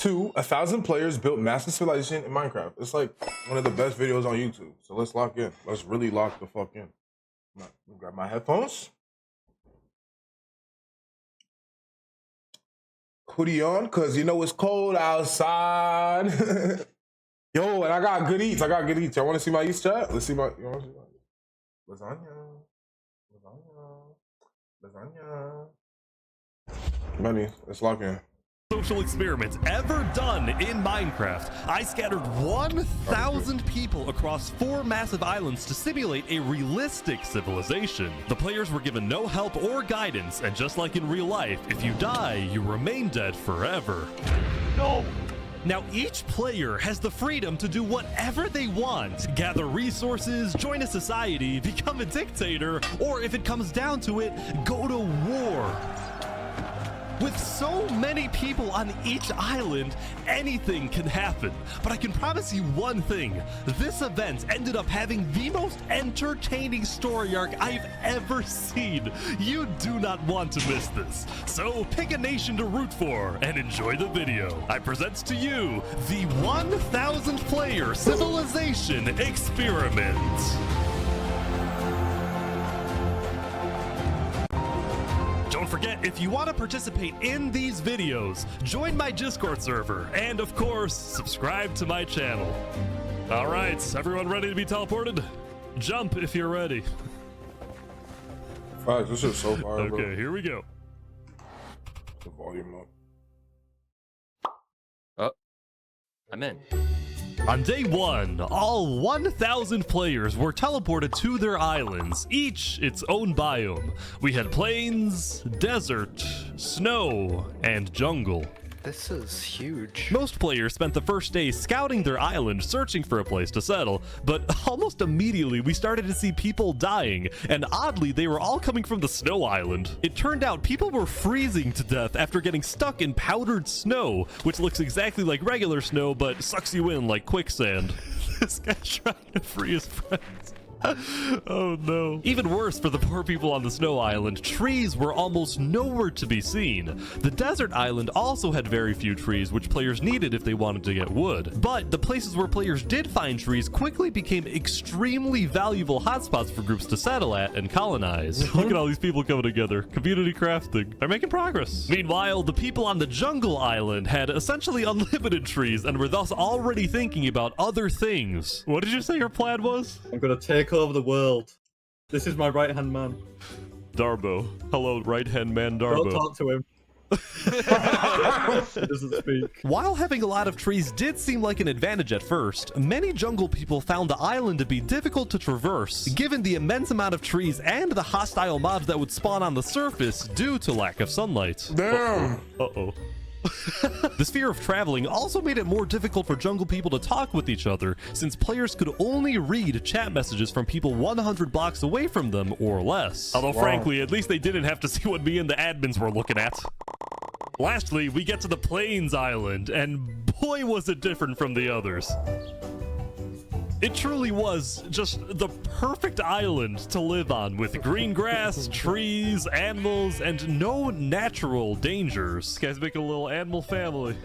2, 1,000 players built massive civilization in Minecraft. It's like one of the best videos on YouTube. So let's lock in. Let's really lock the fuck in. Let me grab my headphones. Hoodie on, because you know it's cold outside. Yo, and I got good eats. Y'all want to see my eats, chat? Let's see my... You want to see my... Lasagna. Money, let's lock in. Social experiments ever done in Minecraft. I scattered 1,000 people across 4 massive islands to simulate a realistic civilization. The players were given no help or guidance, and just like in real life, if you die, you remain dead forever. No! Now, each player has the freedom to do whatever they want. Gather resources, join a society, become a dictator, or if it comes down to it, go to war. With so many people on each island, anything can happen. But I can promise you one thing. This event ended up having the most entertaining story arc I've ever seen. You do not want to miss this. So pick a nation to root for and enjoy the video. I present to you the 1,000 player civilization experiment. Don't forget, if you want to participate in these videos, join my Discord server, and of course, subscribe to my channel. All right, everyone ready to be teleported? Jump if you're ready. Facts, this is so far, bro. Okay, here we go. The volume up. Oh, I'm in. On day 1, all 1,000 players were teleported to their islands, each its own biome. We had plains, desert, snow, and jungle. This is huge. Most players spent the first day scouting their island, searching for a place to settle, but almost immediately we started to see people dying, and oddly they were all coming from the snow island. It turned out people were freezing to death after getting stuck in powdered snow, which looks exactly like regular snow but sucks you in like quicksand. This guy's trying to free his friends. Oh no. Even worse for the poor people on the snow island, trees were almost nowhere to be seen. The desert island also had very few trees, which players needed if they wanted to get wood. But the places where players did find trees quickly became extremely valuable hotspots for groups to settle at and colonize. Look at all these people coming together. Community crafting. They're making progress. Meanwhile, the people on the jungle island had essentially unlimited trees and were thus already thinking about other things. What did you say your plan was? I'm gonna take over the world. This is my right-hand man. Darbo. Hello, right-hand man Darbo. Don't talk to him. He doesn't speak. While having a lot of trees did seem like an advantage at first, many jungle people found the island to be difficult to traverse, given the immense amount of trees and the hostile mobs that would spawn on the surface due to lack of sunlight. Damn! Uh-oh. This fear of traveling also made it more difficult for jungle people to talk with each other, since players could only read chat messages from people 100 blocks away from them or less. Although frankly, at least they didn't have to see what me and the admins were looking at. Lastly, we get to the Plains Island, and boy was it different from the others. It truly was just the perfect island to live on, with green grass, trees, animals, and no natural dangers. These guys make a little animal family.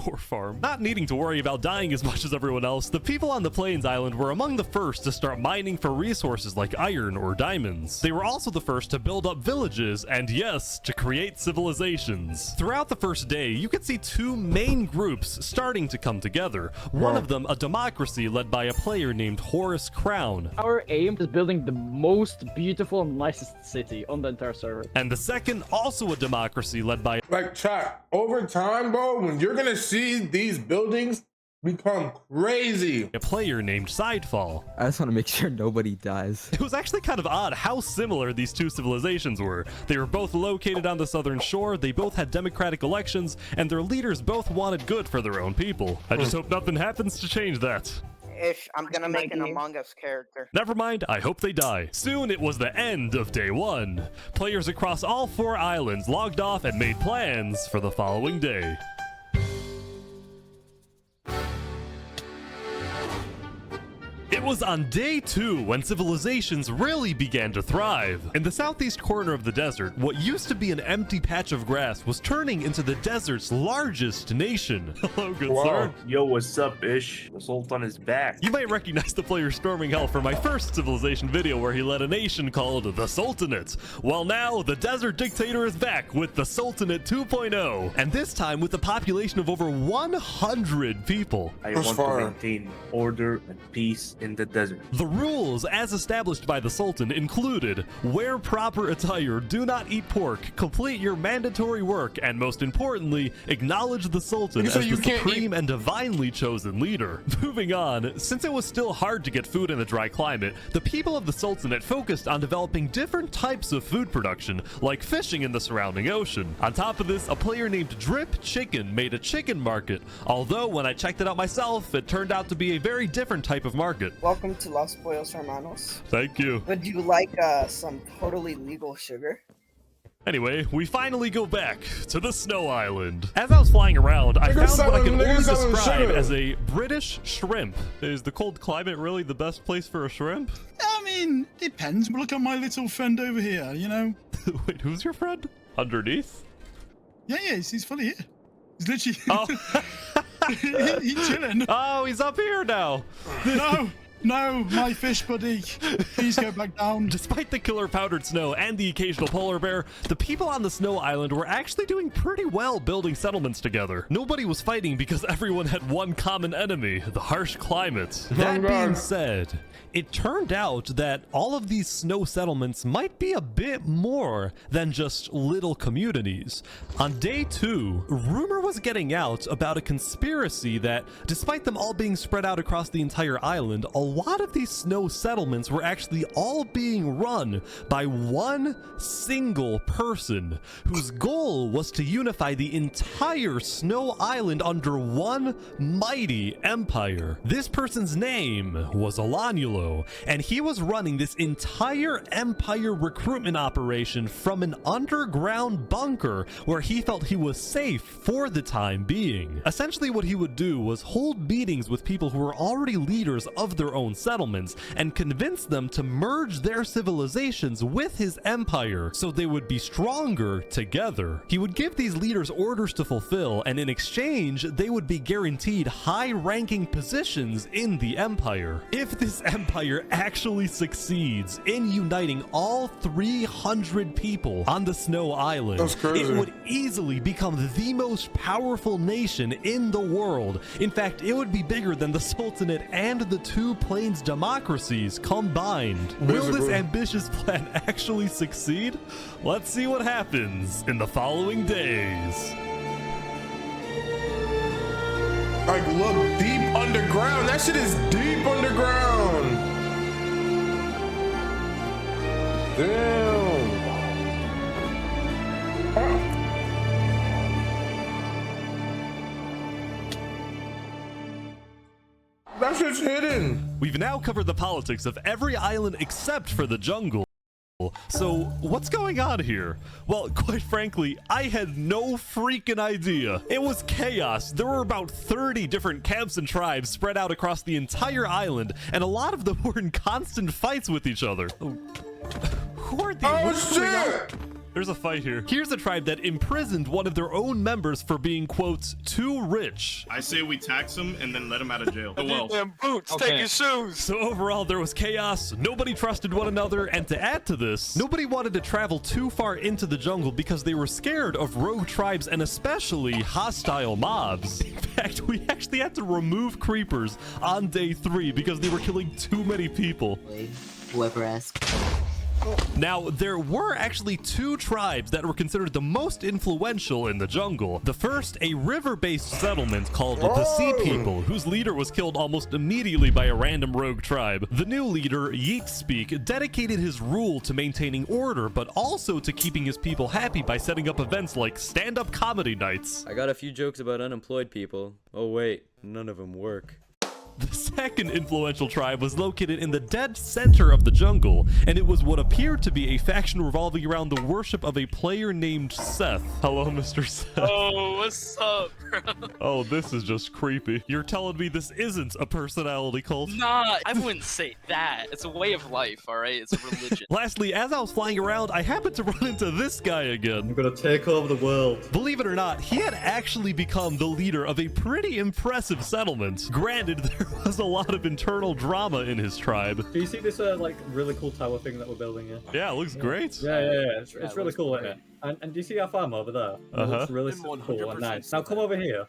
Or farm. Not needing to worry about dying as much as everyone else, the people on the Plains Island were among the first to start mining for resources like iron or diamonds. They were also the first to build up villages and, yes, to create civilizations. Throughout the first day, you could see 2 main groups starting to come together. One of them a democracy led by a player named Horace Crown. Our aim is building the most beautiful and nicest city on the entire server. And the second also a democracy led by Like, chat, over time, bro, when you're gonna see these buildings become crazy. a player named Sidefall. I just want to make sure nobody dies. It was actually kind of odd how similar these two civilizations were. They were both located on the southern shore, they both had democratic elections, and their leaders both wanted good for their own people. I just hope nothing happens to change that. I'm gonna make an Among Us character. Never mind, I hope they die. Soon it was the end of day 1. Players across all 4 islands logged off and made plans for the following day. It was on day 2 when civilizations really began to thrive. In the southeast corner of the desert, what used to be an empty patch of grass was turning into the desert's largest nation. Hello, good sir. Yo, what's up, Ish? The Sultan is back. You might recognize the player Storming Hell from my first civilization video where he led a nation called the Sultanate. Well, now the desert dictator is back with the Sultanate 2.0, and this time with a population of over 100 people. I want to maintain order and peace in the desert. The rules, as established by the Sultan, included wear proper attire, do not eat pork, complete your mandatory work, and most importantly, acknowledge the Sultan as the supreme and divinely chosen leader. Moving on, since it was still hard to get food in a dry climate, the people of the Sultanate focused on developing different types of food production, like fishing in the surrounding ocean. On top of this, a player named Drip Chicken made a chicken market, although when I checked it out myself, it turned out to be a very different type of market. Welcome to Los Pollos Hermanos. Thank you. Would you like some totally legal sugar? Anyway, we finally go back to the Snow Island. As I was flying around, I found what I can only describe as a British shrimp. Is the cold climate really the best place for a shrimp? I mean, depends. Look at my little friend over here, you know? Wait, who's your friend? Underneath? Yeah, he's fully here. He's literally... Oh. he's chilling. Oh, he's up here now. No, my fish buddy. Please go back down. Despite the killer powdered snow and the occasional polar bear, the people on the Snow Island were actually doing pretty well building settlements together. Nobody was fighting because everyone had one common enemy, the harsh climate. That being said, it turned out that all of these snow settlements might be a bit more than just little communities. On day 2, rumor was getting out about a conspiracy that, despite them all being spread out across the entire island, a lot of these snow settlements were actually all being run by one single person whose goal was to unify the entire Snow Island under one mighty empire. This person's name was Alanulo, and he was running this entire empire recruitment operation from an underground bunker where he felt he was safe for the time being. Essentially, what he would do was hold meetings with people who were already leaders of their own settlements and convince them to merge their civilizations with his empire so they would be stronger together. He would give these leaders orders to fulfill, and in exchange, they would be guaranteed high-ranking positions in the empire. If this empire actually succeeds in uniting all 300 people on the Snow Island, it would easily become the most powerful nation in the world. In fact, it would be bigger than the Sultanate and the two Plains democracies combined. Will this ambitious plan actually succeed? Let's see what happens in the following days. Like, look, deep underground. That shit is deep underground. Damn. That shit's hidden. We've now covered the politics of every island except for the jungle. So what's going on here? Well, quite frankly, I had no freaking idea. It was chaos. There were about 30 different camps and tribes spread out across the entire island, and a lot of them were in constant fights with each other. Oh. Who are these? Oh, shit! There's a fight here. Here's a tribe that imprisoned one of their own members for being, quote, too rich. I say we tax him and then let him out of jail. Them boots, take your shoes. So overall, there was chaos, nobody trusted one another, and to add to this, nobody wanted to travel too far into the jungle because they were scared of rogue tribes and especially hostile mobs. In fact, we actually had to remove creepers on day 3 because they were killing too many people. Whoever asked. Now, there were actually 2 tribes that were considered the most influential in the jungle. The first, a river-based settlement called the Sea People, whose leader was killed almost immediately by a random rogue tribe. The new leader, Yeetspeak, dedicated his rule to maintaining order, but also to keeping his people happy by setting up events like stand-up comedy nights. I got a few jokes about unemployed people. Oh wait, none of them work. The second influential tribe was located in the dead center of the jungle, and it was what appeared to be a faction revolving around the worship of a player named Seth. Hello, Mr. Seth. Oh, what's up, bro? Oh, this is just creepy. You're telling me this isn't a personality cult? Nah, I wouldn't say that. It's a way of life, all right? It's a religion. Lastly, as I was flying around, I happened to run into this guy again. I'm gonna take over the world. Believe it or not, he had actually become the leader of a pretty impressive settlement. Granted, there was a lot of internal drama in his tribe. Do you see this like really cool tower thing that we're building here? Yeah, it looks great. Yeah. It's really cool, isn't it? And do you see our farm over there? It looks really cool and nice. Now come over here.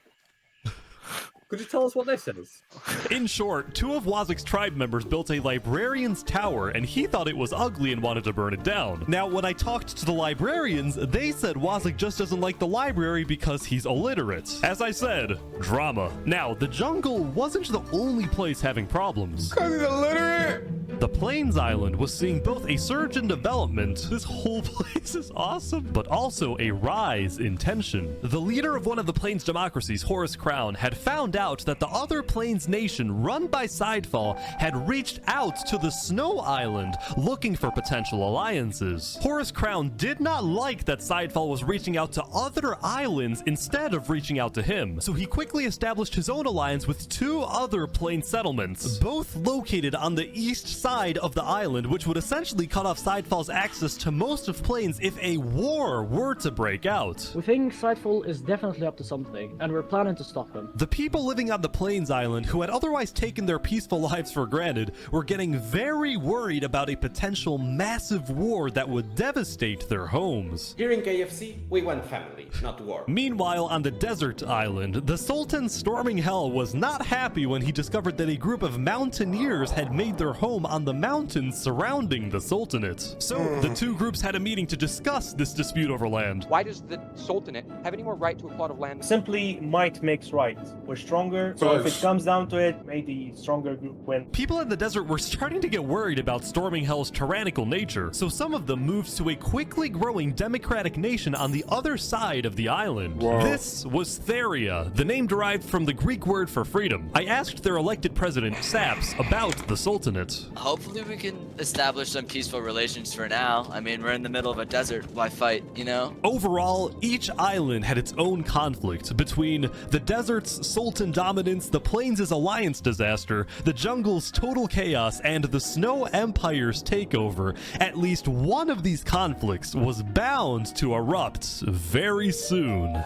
Could you tell us what this is? In short, two of Wazik's tribe members built a librarian's tower, and he thought it was ugly and wanted to burn it down. Now, when I talked to the librarians, they said Wazik just doesn't like the library because he's illiterate. As I said, drama. Now, the jungle wasn't the only place having problems. Because he's illiterate? The Plains Island was seeing both a surge in development, this whole place is awesome, but also a rise in tension. The leader of one of the Plains democracies, Horus Crown, had found out that the other Plains nation run by Sidefall had reached out to the Snow Island looking for potential alliances. Horus Crown did not like that Sidefall was reaching out to other islands instead of reaching out to him, so he quickly established his own alliance with two other Plains settlements, both located on the east side of the island, which would essentially cut off Sidefall's access to most of Plains if a war were to break out. We think Sidefall is definitely up to something, and we're planning to stop him. The people living on the Plains Island, who had otherwise taken their peaceful lives for granted, were getting very worried about a potential massive war that would devastate their homes. Here in KFC, we want family, not war. Meanwhile, on the desert island, the Sultan Storming Hell was not happy when he discovered that a group of mountaineers had made their home on the mountains surrounding the Sultanate. So, the two groups had a meeting to discuss this dispute over land. Why does the Sultanate have any more right to a plot of land? Simply, might makes right. We're stronger, so if it comes down to it, may the stronger group win. People in the desert were starting to get worried about Storming Hell's tyrannical nature, so some of them moved to a quickly growing democratic nation on the other side of the island. Whoa. This was Theria, the name derived from the Greek word for freedom. I asked their elected president, Saps, about the Sultanate. Hopefully we can establish some peaceful relations for now. I mean, we're in the middle of a desert. Why fight, you know? Overall, each island had its own conflict between the desert's Sultan dominance, the Plains' alliance disaster, the jungle's total chaos, and the Snow Empire's takeover. At least one of these conflicts was bound to erupt very soon.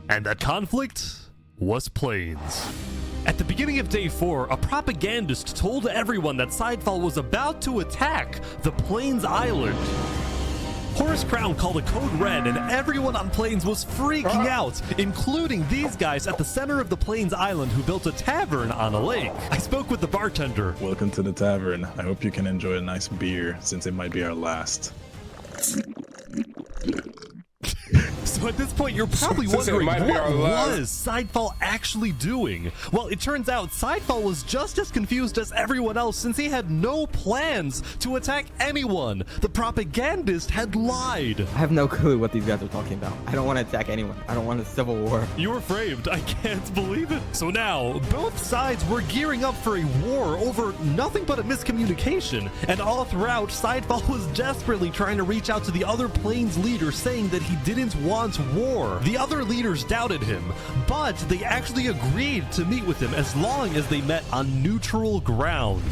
And that conflict was Plains. At the beginning of day 4, a propagandist told everyone that Sidefall was about to attack the Plains Island. Horus Crown called a code red, and everyone on Plains was freaking out, including these guys at the center of the Plains Island who built a tavern on a lake. I spoke with the bartender. Welcome to the tavern. I hope you can enjoy a nice beer, since it might be our last. So at this point, you're probably wondering, what was Sidefall actually doing? Well, it turns out Sidefall was just as confused as everyone else, since he had no plans to attack anyone. The propagandist had lied. I have no clue what these guys are talking about. I don't want to attack anyone. I don't want a civil war. You were framed. I can't believe it. So now, both sides were gearing up for a war over nothing but a miscommunication. And all throughout, Sidefall was desperately trying to reach out to the other Plains leader, saying that he didn't want war. The other leaders doubted him, but they actually agreed to meet with him as long as they met on neutral ground.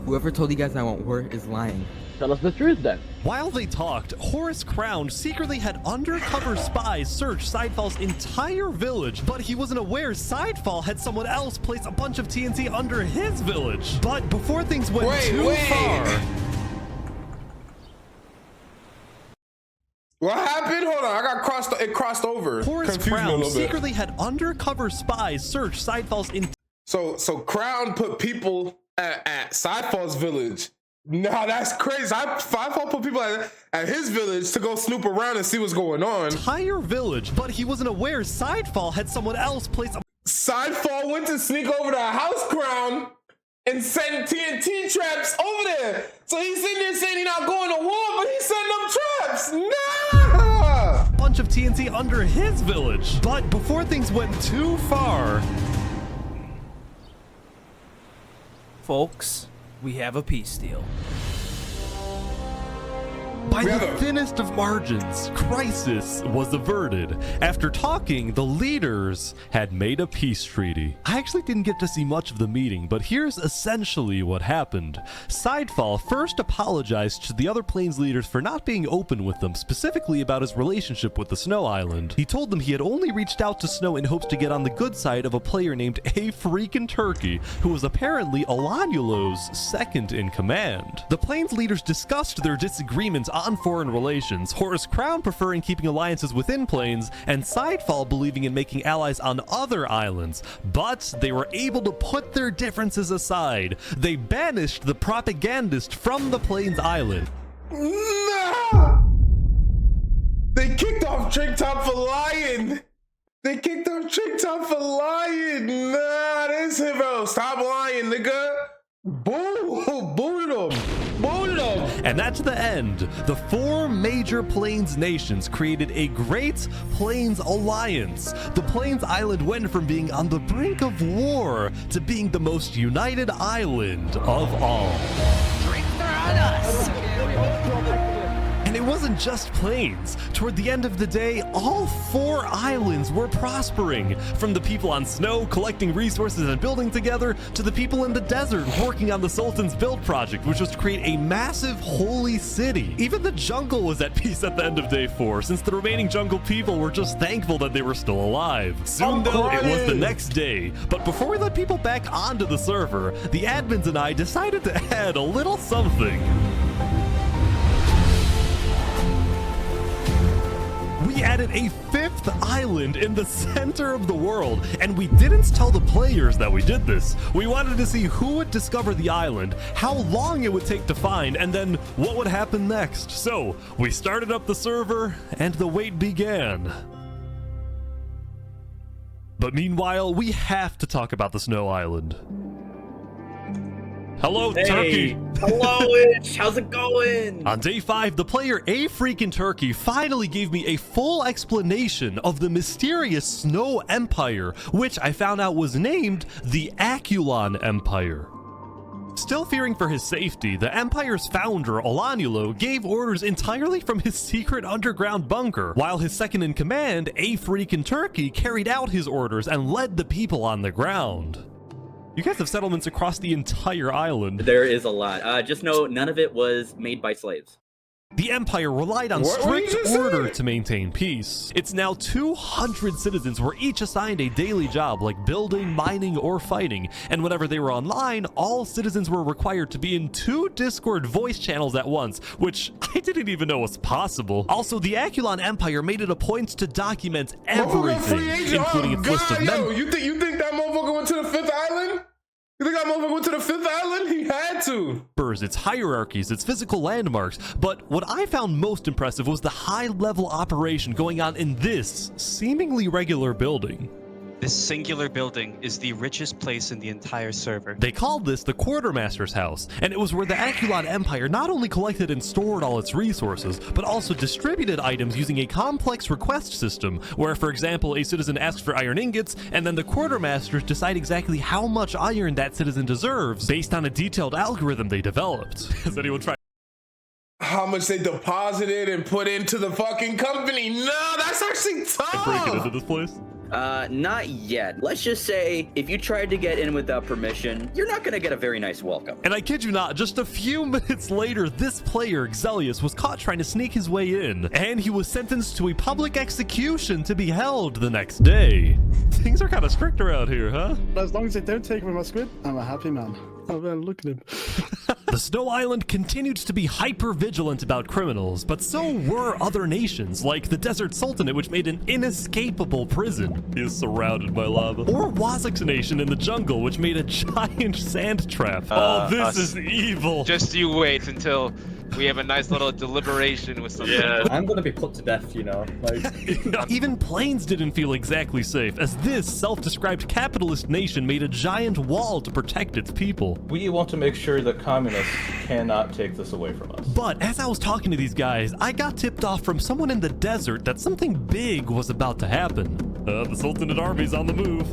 Whoever told you guys I want war is lying. Tell us the truth then. While they talked, Horus Crown secretly had undercover spies search Sidefall's entire village, but he wasn't aware Sidefall had someone else place a bunch of TNT under his village. But before things went too far... What happened? Hold on, I got it crossed over. Horus Crown secretly had undercover spies search Sidefall's So Crown put people at Sidefall's village. No, that's crazy. Sidefall put people at his village to go snoop around and see what's going on. Entire village, but he wasn't aware Sidefall had someone else place a... Sidefall went to sneak over to a house, Crown, and send TNT traps over there. So he's sitting there saying he's not going to war, but he's setting up traps. No! Bunch of TNT under his village. But before things went too far... Folks, we have a peace deal. By the thinnest of margins, crisis was averted. After talking, the leaders had made a peace treaty. I actually didn't get to see much of the meeting, but here's essentially what happened. Sidefall first apologized to the other Plains leaders for not being open with them, specifically about his relationship with the Snow Island. He told them he had only reached out to Snow in hopes to get on the good side of a player named A Freakin' Turkey, who was apparently Olanulo's second in command. The Plains leaders discussed their disagreements on foreign relations, Horus Crown preferring keeping alliances within Plains, and Sidefall believing in making allies on other islands. But they were able to put their differences aside. They banished the propagandist from the Plains Island. Nah! They kicked off Tricktop for lying. They kicked off Tricktop for lying. Nah, this him, bro. Stop lying, nigga. Boo! Booted him. Booted him. And that's the end. The 4 major Plains nations created a Great Plains Alliance. The Plains Island went from being on the brink of war to being the most united island of all. Drinks are on us. And it wasn't just Plains. Toward the end of the day, all 4 islands were prospering. From the people on Snow collecting resources and building together, to the people in the desert working on the Sultan's build project, which was to create a massive holy city. Even the jungle was at peace at the end of day 4, since the remaining jungle people were just thankful that they were still alive. Soon though, it was the next day. But before we let people back onto the server, the admins and I decided to add a little something. We added a 5th island in the center of the world, and we didn't tell the players that we did this. We wanted to see who would discover the island, how long it would take to find, and then what would happen next. So we started up the server, and the wait began. But meanwhile, we have to talk about the Snow Island. Hello, Turkey. Hello, Itch. How's it going? On day 5, the player A Freakin' Turkey finally gave me a full explanation of the mysterious Snow Empire, which I found out was named the Aculon Empire. Still fearing for his safety, the Empire's founder, Olanulo, gave orders entirely from his secret underground bunker, while his second in command, A Freakin' Turkey, carried out his orders and led the people on the ground. You guys have settlements across the entire island. There is a lot. Just know none of it was made by slaves. The Empire relied on strict order to maintain peace. It's now 200 citizens were each assigned a daily job like building, mining, or fighting. And whenever they were online, all citizens were required to be in 2 Discord voice channels at once, which I didn't even know was possible. Also, the Aculon Empire made it a point to document everything, including its list of members. You think that motherfucker went to the 5th island? You think that motherfucker went to the 5th island? He had to. Its hierarchies, its physical landmarks. But what I found most impressive was the high-level operation going on in this seemingly regular building. This singular building is the richest place in the entire server. They called this the Quartermaster's House, and it was where the Aculon Empire not only collected and stored all its resources, but also distributed items using a complex request system, where, for example, a citizen asks for iron ingots, and then the Quartermasters decide exactly how much iron that citizen deserves, based on a detailed algorithm they developed. Has anyone tried? How much they deposited and put into the fucking company? No, that's actually tough. Breaking into this place? Not yet. Let's just say, if you tried to get in without permission, you're not gonna get a very nice welcome. And I kid you not, just a few minutes later, this player, Xelius, was caught trying to sneak his way in, and he was sentenced to a public execution to be held the next day. Things are kind of strict around here, huh? As long as they don't take away my squid, I'm a happy man. Oh man, look at him. The Snow Island continued to be hyper-vigilant about criminals, but so were other nations, like the Desert Sultanate, which made an inescapable prison. He is surrounded by lava. Or Wazak's nation in the jungle, which made a giant sand trap. This is evil. Just you wait until we have a nice little deliberation with something. Yeah, I'm gonna be put to death, you know. Like, even Plains didn't feel exactly safe, as this self-described capitalist nation made a giant wall to protect its people. We want to make sure that communists cannot take this away from us. But as I was talking to these guys, I got tipped off from someone in the desert that something big was about to happen. The Sultanate army's on the move.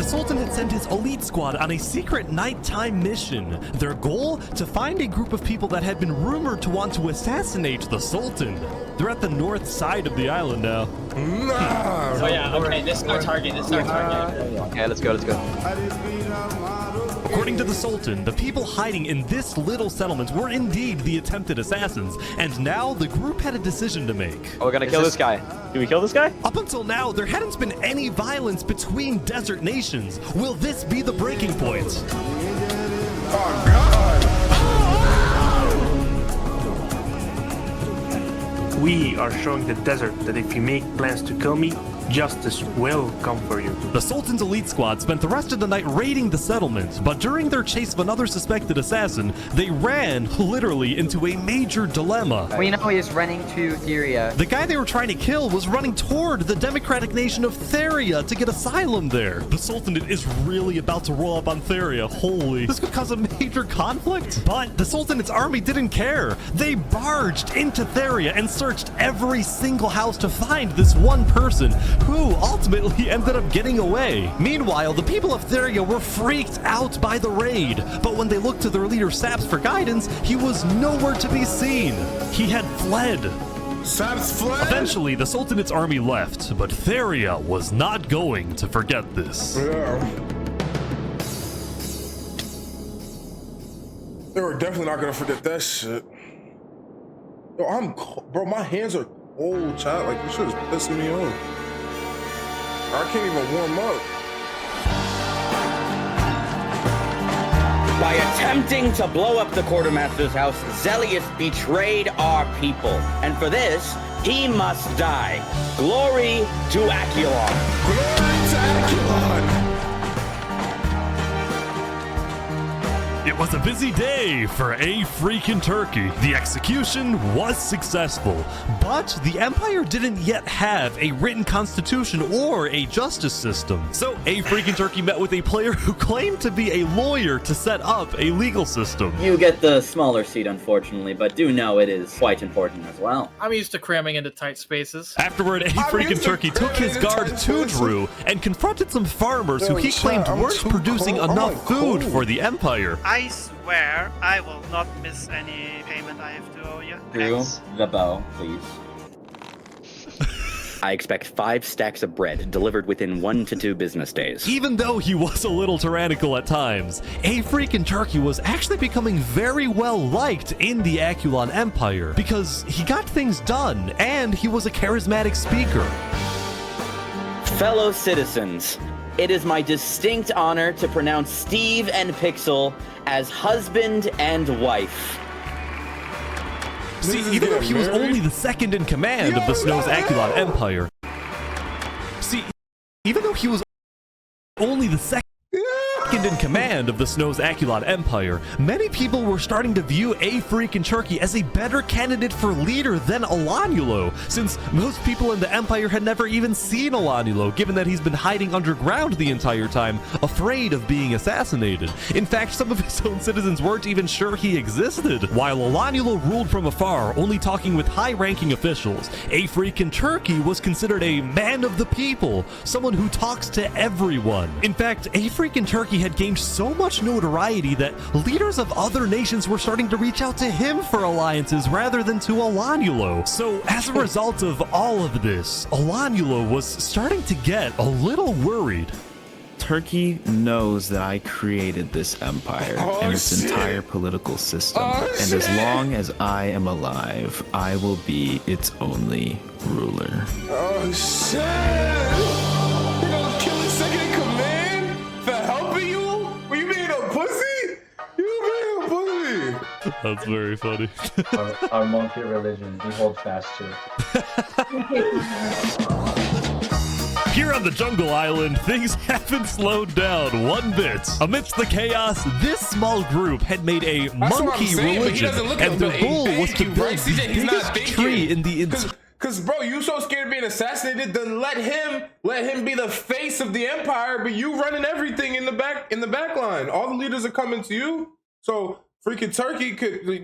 The Sultan had sent his elite squad on a secret nighttime mission. Their goal? To find a group of people that had been rumored to want to assassinate the Sultan. They're at the north side of the island now. Oh yeah, okay, this is our target, Okay, let's go. According to the Sultan, the people hiding in this little settlement were indeed the attempted assassins, and now the group had a decision to make. Oh, we're gonna kill this guy. Do we kill this guy? Up until now, there hadn't been any violence between desert nations. Will this be the breaking point? Oh, God. We are showing the desert that if you make plans to kill me, justice will come for you. The Sultan's elite squad spent the rest of the night raiding the settlement, but during their chase of another suspected assassin, they ran, literally, into a major dilemma. We know he is running to Theria. The guy they were trying to kill was running toward the democratic nation of Theria to get asylum there. The Sultanate is really about to roll up on Theria. Holy. This could cause a major conflict. But the Sultanate's army didn't care. They barged into Theria and searched every single house to find this one person who ultimately ended up getting away. Meanwhile, the people of Theria were freaked out by the raid, but when they looked to their leader Saps for guidance, he was nowhere to be seen. He had fled. Saps fled? Eventually, the Sultanate's army left, but Theria was not going to forget this. Yeah. They were definitely not gonna forget that shit. Yo, bro, my hands are cold, chat. Like, this shit is pissing me off. I can't even warm up. By attempting to blow up the quartermaster's house, Zelius betrayed our people. And for this, he must die. Glory to Aculon. Glory to Aculon. It was a busy day for A Freakin' Turkey. The execution was successful, but the Empire didn't yet have a written constitution or a justice system. So A Freakin' Turkey met with a player who claimed to be a lawyer to set up a legal system. You get the smaller seat, unfortunately, but do know it is quite important as well. I'm used to cramming into tight spaces. Afterward, A Freakin' Turkey took his guard to Drew and confronted some farmers who he claimed weren't producing enough food for the Empire. I swear I will not miss any payment I have to owe you. Drew, the bow, please. I expect 5 stacks of bread delivered within 1 to 2 business days. Even though he was a little tyrannical at times, A Freakin' Turkey was actually becoming very well liked in the Aculon Empire because he got things done and he was a charismatic speaker. Fellow citizens, it is my distinct honor to pronounce Steve and Pixel as husband and wife. See, even though he was only the second in command of the Snow's Aculon Empire. See, even though he was only the second in command of the Snow's Aculon Empire, many people were starting to view A Freakin' Turkey as a better candidate for leader than Alanulo, since most people in the Empire had never even seen Alanulo, given that he's been hiding underground the entire time, afraid of being assassinated. In fact, some of his own citizens weren't even sure he existed. While Alanulo ruled from afar, only talking with high-ranking officials, A Freakin' Turkey was considered a man of the people, someone who talks to everyone. In fact, A Freakin' Turkey had gained so much notoriety that leaders of other nations were starting to reach out to him for alliances rather than to Alanulo. So as a result of all of this, Alanulo was starting to get a little worried. Turkey knows that I created this empire and its entire political system, and as long as I am alive, I will be its only ruler. Oh shit! You gonna kill his second in command for helping you? Were you being a pussy? You being a pussy? That's very funny. Our monkey religion, we hold fast to. Here on the Jungle Island, things haven't slowed down one bit. Amidst the chaos, this small group had made a monkey religion, and their goal was to build the biggest tree in the Cause bro, you so scared of being assassinated, then let him be the face of the empire, but you running everything in the back line. All the leaders are coming to you. So freaking Turkey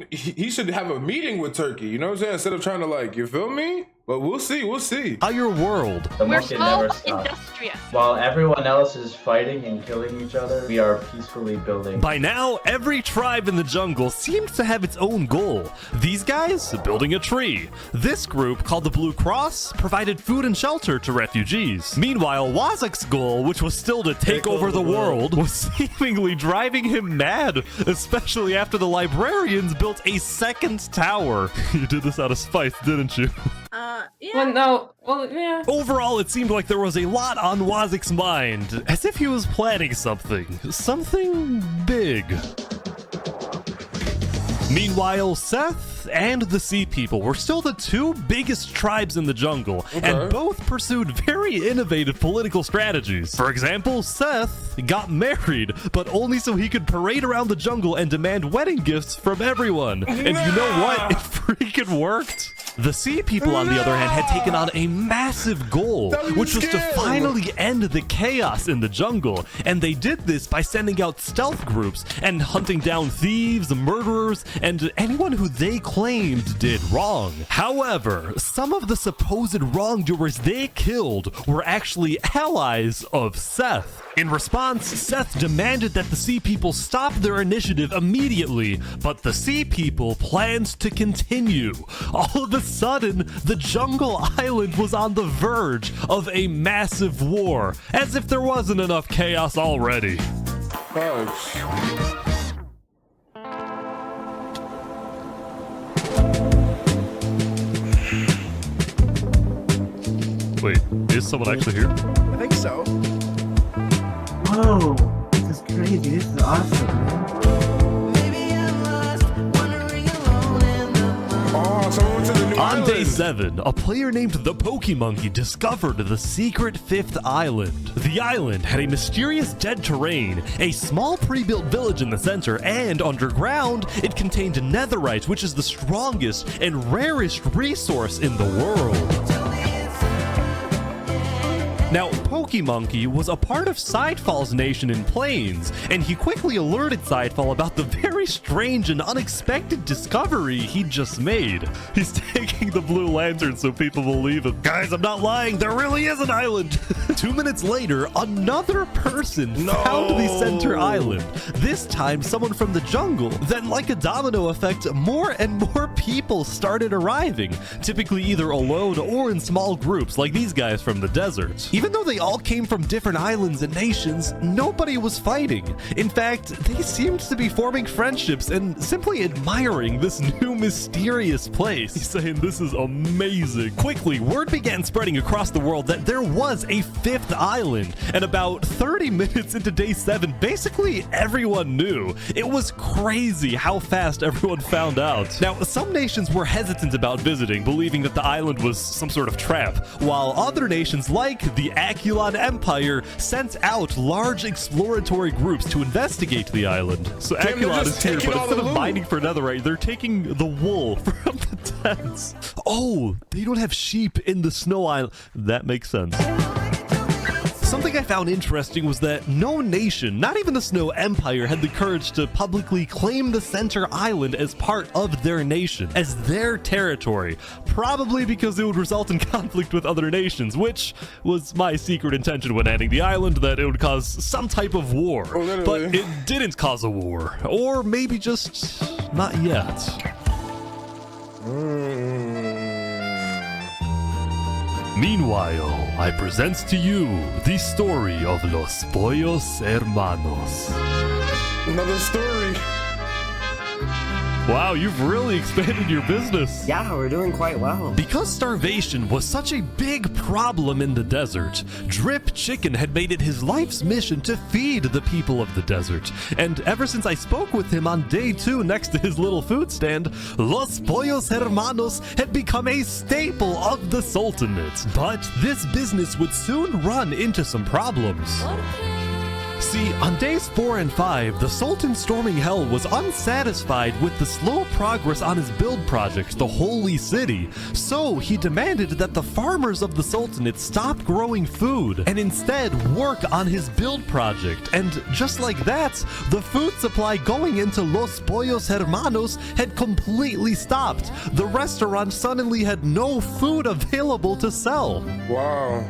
he should have a meeting with Turkey, you know what I'm saying? Instead of trying to, like, you feel me? But we'll see. We'll see. Your world. The We're market so never stops. industrious. While everyone else is fighting and killing each other, we are peacefully building. By now, every tribe in the jungle seems to have its own goal. These guys, building a tree. This group, called the Blue Cross, provided food and shelter to refugees. Meanwhile, Wazak's goal, which was still to take over the world, was seemingly driving him mad, especially after the librarians built a second tower. You did this out of spite, didn't you? Yeah. Well, no. Well, yeah. Overall, it seemed like there was a lot on Wazak's mind, as if he was planning something big. Meanwhile, Seth and the Sea People were still the two biggest tribes in the jungle, and both pursued very innovative political strategies. For example, Seth got married, but only so he could parade around the jungle and demand wedding gifts from everyone. And you know what? It freaking worked. The Sea People, on the other hand, had taken on a massive goal, which was to finally end the chaos in the jungle. And they did this by sending out stealth groups and hunting down thieves, murderers, and anyone who they claimed did wrong. However, some of the supposed wrongdoers they killed were actually allies of Seth. In response, Seth demanded that the Sea People stop their initiative immediately, but the Sea People planned to continue. All of a sudden, the jungle island was on the verge of a massive war, as if there wasn't enough chaos already. Wait, is someone actually here? I think so. Whoa, this is crazy. This is awesome, man. On day 7, a player named the Pokemonkey discovered the secret 5th island. The island had a mysterious dead terrain, a small pre-built village in the center, and underground, it contained netherite, which is the strongest and rarest resource in the world. Now, Pokemonkey was a part of Sidefall's nation in Plains, and he quickly alerted Sidefall about the very strange and unexpected discovery he'd just made. He's taking the blue lantern so people believe him. Guys, I'm not lying, there really is an island! 2 minutes later, another person found the center island. This time, someone from the jungle. Then, like a domino effect, more and more people started arriving, typically either alone or in small groups, like these guys from the desert. Even though they all came from different islands and nations, nobody was fighting. In fact, they seemed to be forming friendships and simply admiring this new mysterious place. He's saying this is amazing. Quickly, word began spreading across the world that there was a 5th island, and about 30 minutes into day 7, basically everyone knew. It was crazy how fast everyone found out. Now, some nations were hesitant about visiting, believing that the island was some sort of trap, while other nations like the Aculon Empire sent out large exploratory groups to investigate the island. So Aculon is here, but instead of mining for netherite, they're taking the wool from the tents. Oh, they don't have sheep in the Snow Island. That makes sense. Something I found interesting was that no nation, not even the Snow Empire, had the courage to publicly claim the center island as part of their nation, as their territory, probably because it would result in conflict with other nations, which was my secret intention when adding the island, that it would cause some type of war. But it didn't cause a war, or maybe just not yet. Meanwhile, I present to you the story of Los Pollos Hermanos. Another story. Wow, you've really expanded your business. Yeah, we're doing quite well. Because starvation was such a big problem in the desert, Drip Chicken had made it his life's mission to feed the people of the desert. And ever since I spoke with him on day 2 next to his little food stand, Los Pollos Hermanos had become a staple of the Sultanate. But this business would soon run into some problems. See, on days 4 and 5, the Sultan storming hell was unsatisfied with the slow progress on his build project, the Holy City. So he demanded that the farmers of the Sultanate stop growing food and instead work on his build project. And just like that, the food supply going into Los Pollos Hermanos had completely stopped. The restaurant suddenly had no food available to sell. Wow.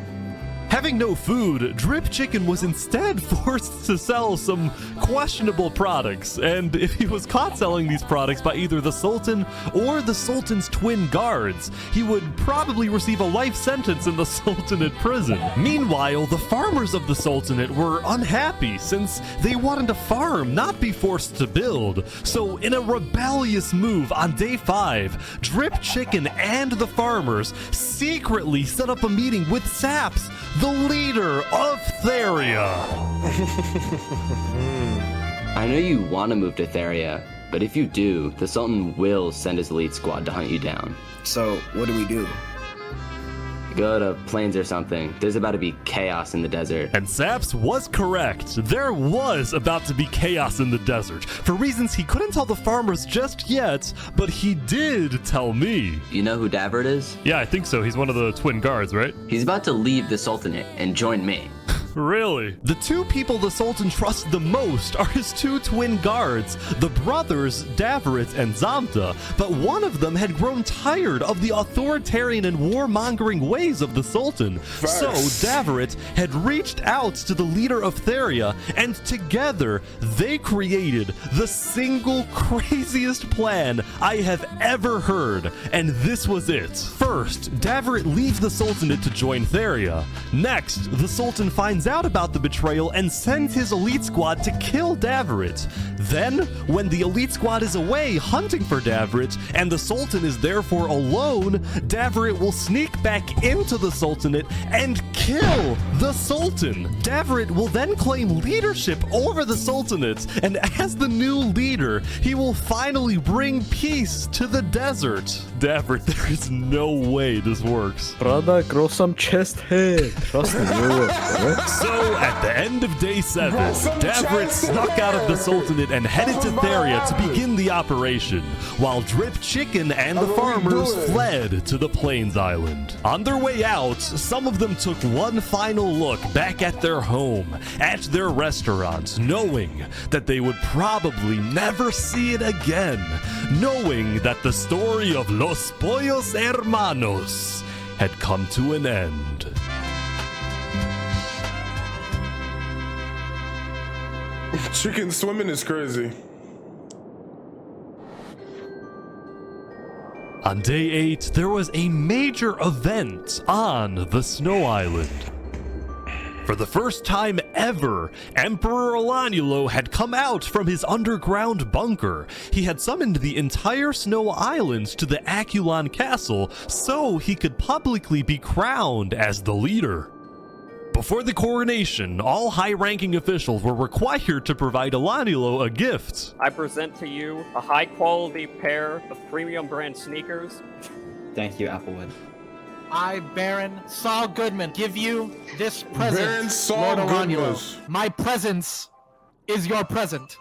Having no food, Drip Chicken was instead forced to sell some questionable products, and if he was caught selling these products by either the Sultan or the Sultan's twin guards, he would probably receive a life sentence in the Sultanate prison. Meanwhile, the farmers of the Sultanate were unhappy since they wanted to farm, not be forced to build. So in a rebellious move on day 5, Drip Chicken and the farmers secretly set up a meeting with Saps, the leader of Theria. I know you want to move to Theria, but if you do, the Sultan will send his elite squad to hunt you down. So, what do we do? Go to Plains or something. There's about to be chaos in the desert. And Saps was correct. There was about to be chaos in the desert, for reasons he couldn't tell the farmers just yet, but he did tell me. You know who Davert is? Yeah, I think so. He's one of the twin guards, right? He's about to leave the Sultanate and join me. Really? The two people the Sultan trusts the most are his two twin guards, the brothers Davrit and Zamta, but one of them had grown tired of the authoritarian and warmongering ways of the Sultan. So Davrit had reached out to the leader of Theria, and together they created the single craziest plan I have ever heard, and this was it. First, Davrit leaves the Sultanate to join Theria. Next, the Sultan finds out about the betrayal and sends his elite squad to kill Davrit. Then, when the elite squad is away hunting for Davrit and the Sultan is therefore alone, Davrit will sneak back into the Sultanate and kill the Sultan. Davrit will then claim leadership over the Sultanate, and as the new leader, he will finally bring peace to the desert. Davrit, there is no way this works. Brother, grow some chest hair. Trust me, you will. So, at the end of day 7, Davrit snuck out of the Sultanate and headed to Theria to begin the operation, while Drip Chicken and the farmers fled to the Plains Island. On their way out, some of them took one final look back at their home, at their restaurant, knowing that they would probably never see it again, knowing that the story of Los Pollos Hermanos had come to an end. Chicken swimming is crazy. On day 8, there was a major event on the Snow Island. For the first time ever, Emperor Olanulo had come out from his underground bunker. He had summoned the entire Snow Island to the Aculon Castle so he could publicly be crowned as the leader. Before the coronation, all high-ranking officials were required to provide Olanulo a gift. I present to you a high-quality pair of premium brand sneakers. Thank you, Applewood. I, Baron Saul Goodman, give you this present. Baron Saul Goodman. My presence is your present.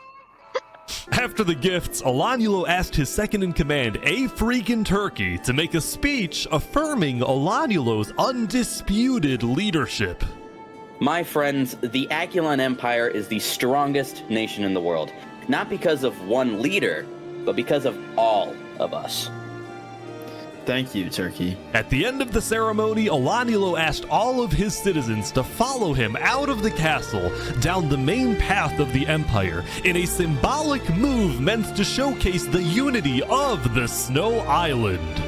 After the gifts, Olanulo asked his second-in-command, A Freakin' Turkey, to make a speech affirming Olanulo's undisputed leadership. My friends, the Aculon Empire is the strongest nation in the world. Not because of one leader, but because of all of us. Thank you, Turkey. At the end of the ceremony, Olanulo asked all of his citizens to follow him out of the castle, down the main path of the Empire, in a symbolic move meant to showcase the unity of the Snow Island.